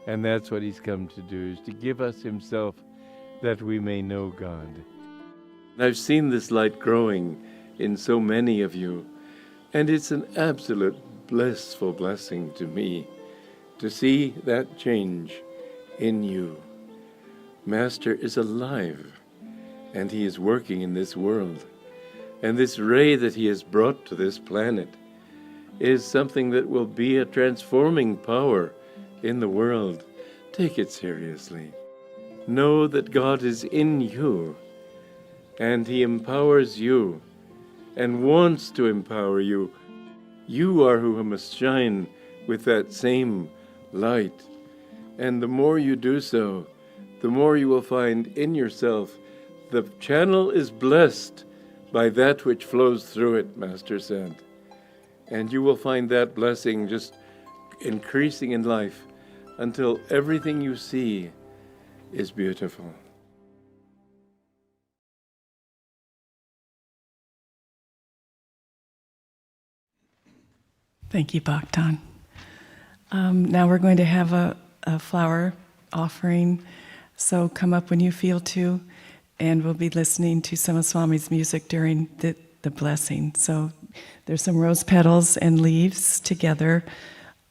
And that's what he's come to do, is to give us himself that we may know God. I've seen this light growing in so many of you, and it's an absolute blissful blessing to me to see that change in you. Master is alive, and he is working in this world. And this ray that he has brought to this planet is something that will be a transforming power in the world. Take it seriously. Know that God is in you, and he empowers you and wants to empower you. You are who must shine with that same light. And the more you do so, the more you will find in yourself the channel is blessed by that which flows through it, Master said. And you will find that blessing just increasing in life until everything you see is beautiful. Thank you, Bhaktan. Now we're going to have a flower offering, so come up when you feel to, and we'll be listening to some of Swami's music during the blessing. So there's some rose petals and leaves together.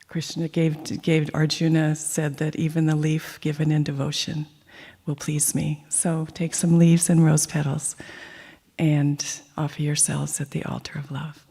Krishna gave Arjuna, said that even the leaf given in devotion will please me. So take some leaves and rose petals and offer yourselves at the altar of love.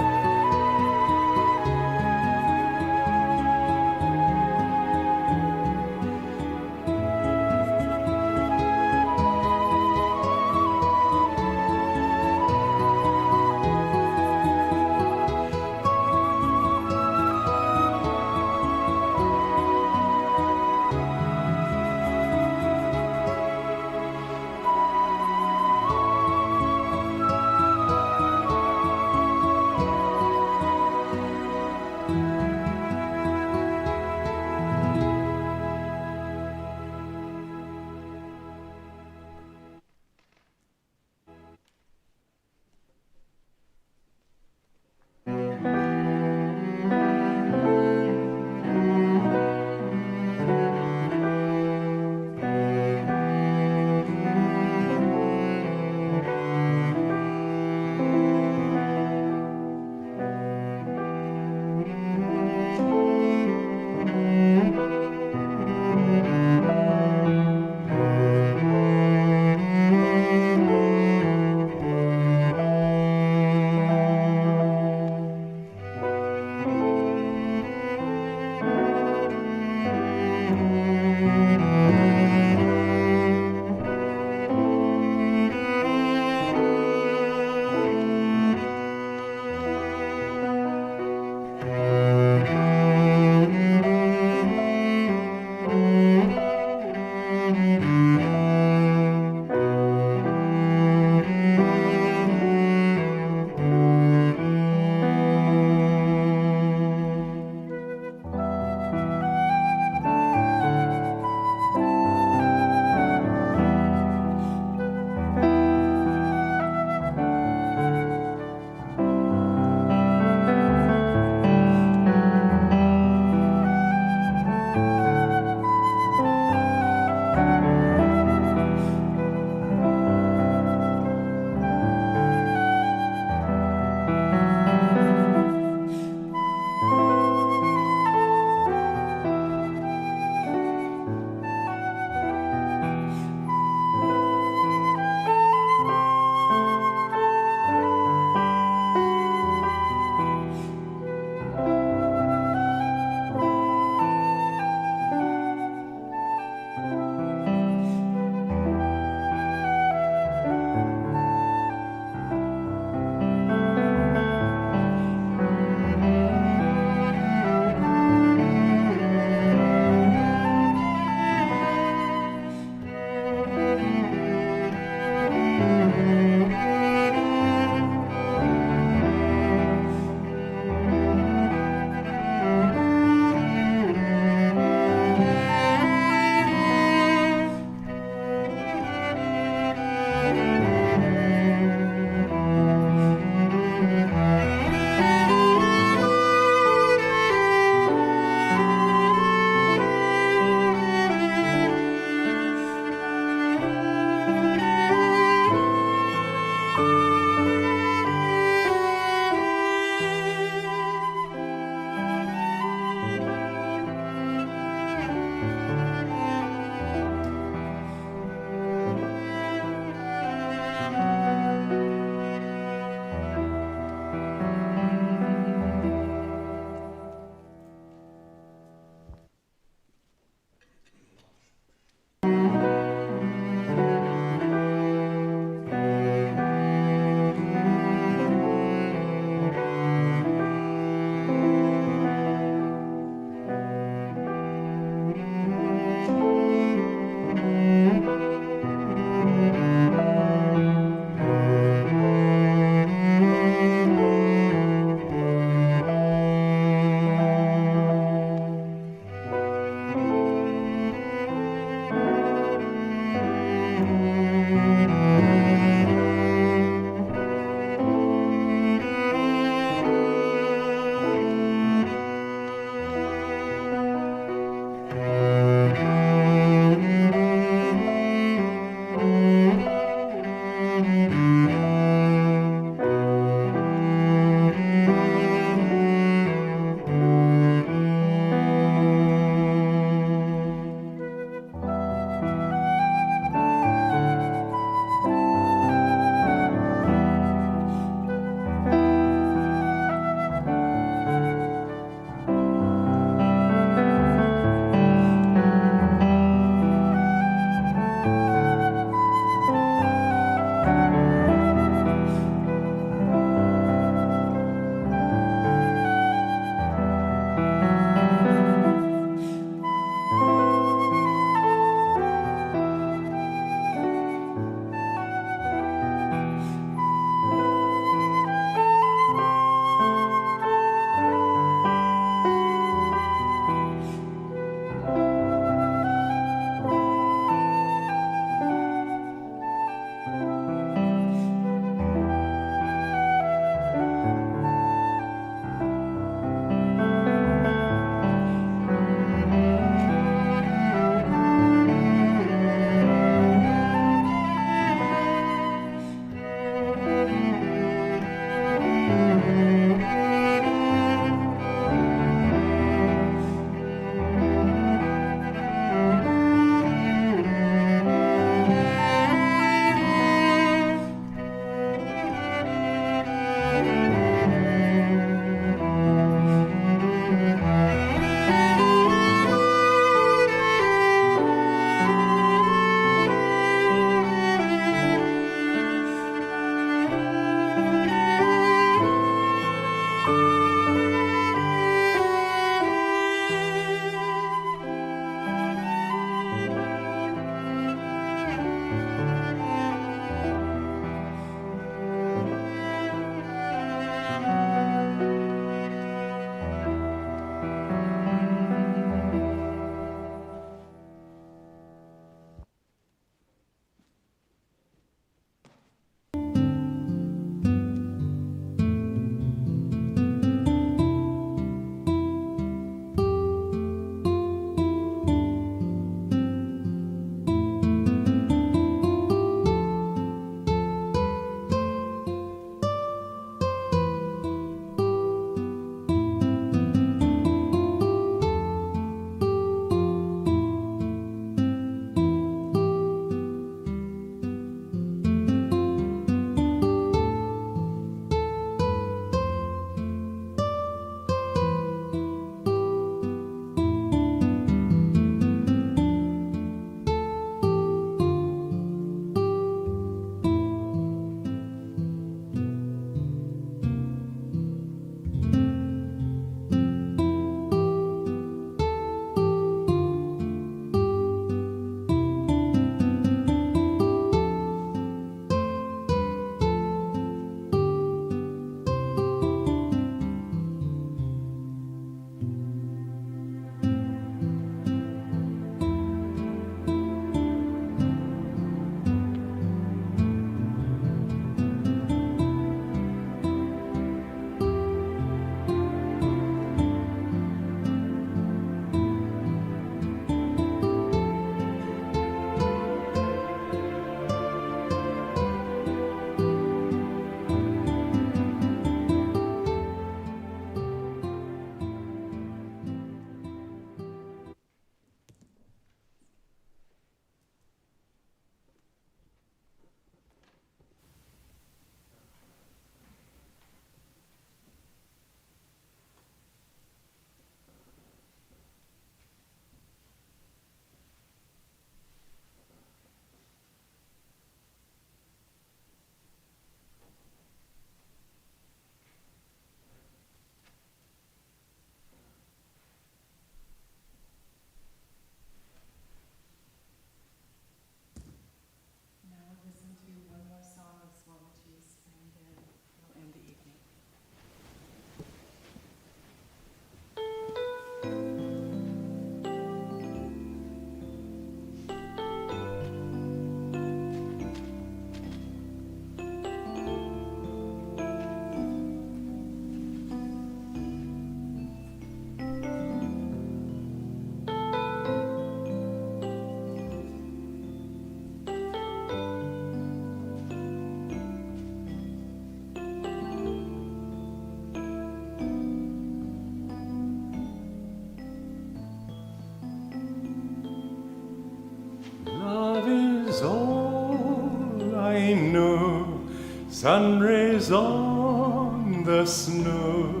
sun rays on the snow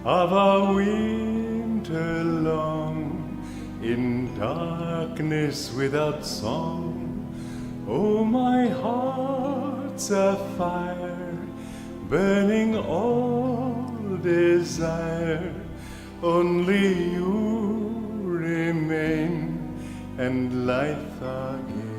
of a winter long, in darkness without song. Oh, my heart's a fire, burning all desire. Only you remain, and life again.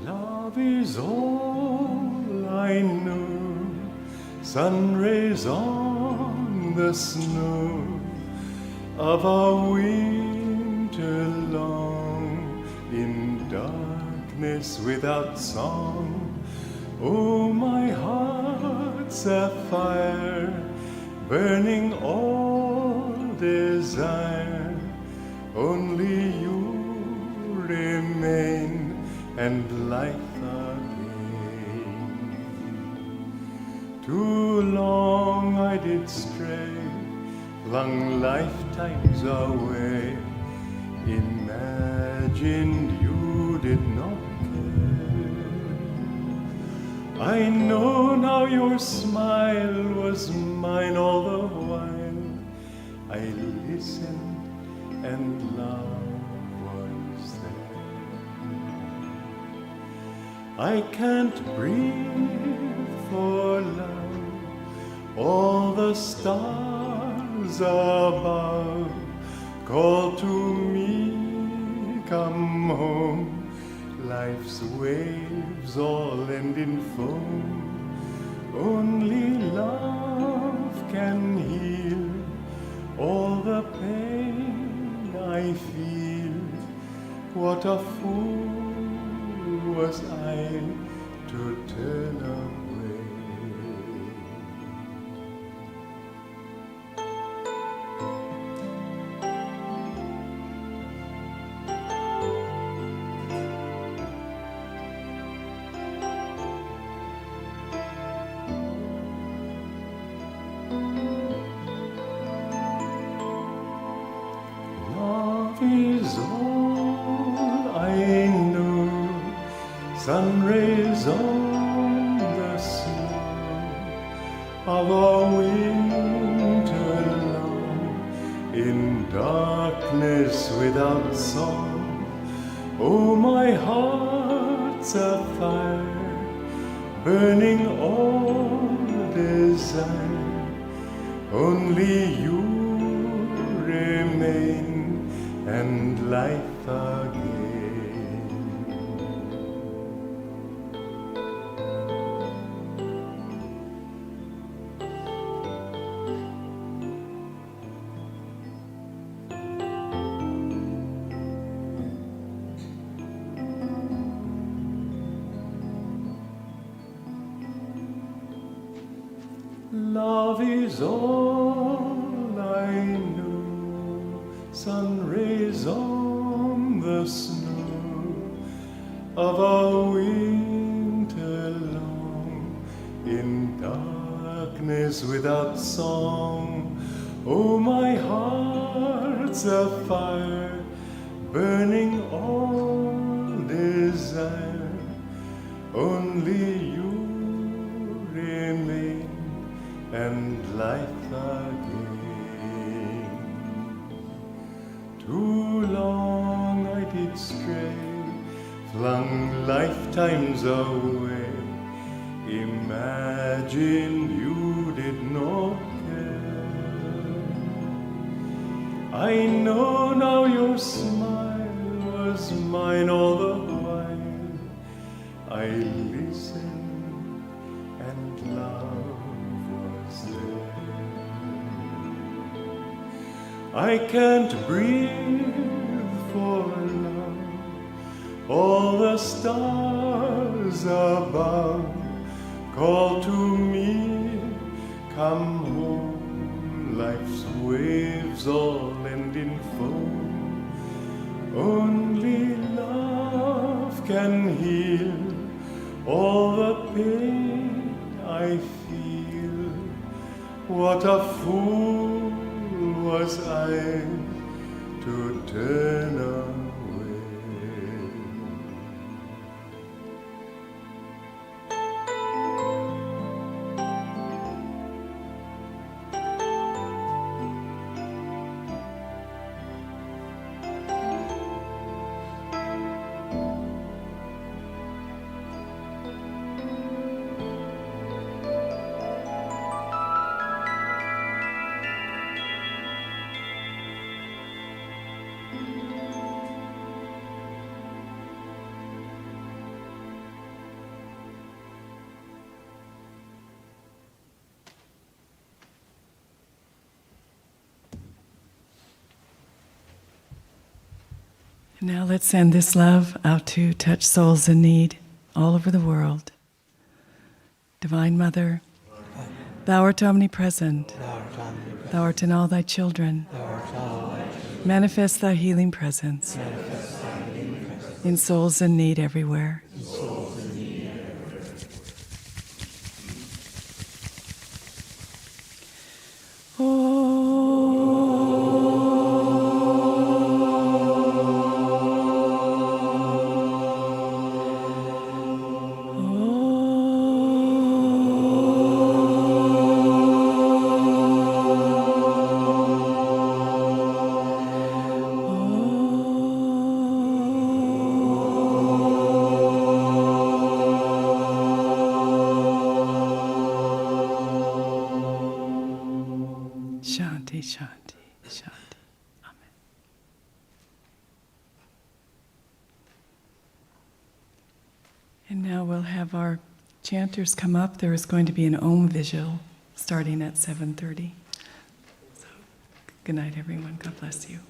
Love is all I know, sun rays on the snow of a winter long, in darkness without song. Oh, my heart's a fire, burning all desire. Only you remain, and life again. Too long I did stray, flung lifetimes away, imagined you did not care. I know now your smile was mine all the while. I listened and love was there. I can't breathe for love, all the stars above call to me, come home. Life's waves all end in foam. Only love can heal all the pain I feel. What a fool was I to turn away. Love is all I know, sun rays on the snow of a winter long, in darkness without song. Oh, my heart's a fire, burning all desire. Only you remain, and life again. Love is all I know, sun rays on the snow of a winter long, in darkness without song. Oh, my heart's a fire, burning all desire. Only you remain, and life again. Too long I did stray, flung lifetimes away, imagined you did not care. I know now your smile was mine all the while. I listened and love was there. I can't breathe for love, all the stars above call to me, come home. Life's waves all end in foam. Only love can heal all the pain I feel. What a fool was I to turn away. Now let's send this love out to touch souls in need all over the world. Divine Mother, Thou art omnipresent. Thou art in all Thy children. Manifest Thy healing presence in souls in need everywhere. Shanti, Shanti, Shanti. Amen. And now we'll have our chanters come up. There is going to be an Om vigil starting at 7:30. So, good night, everyone. God bless you.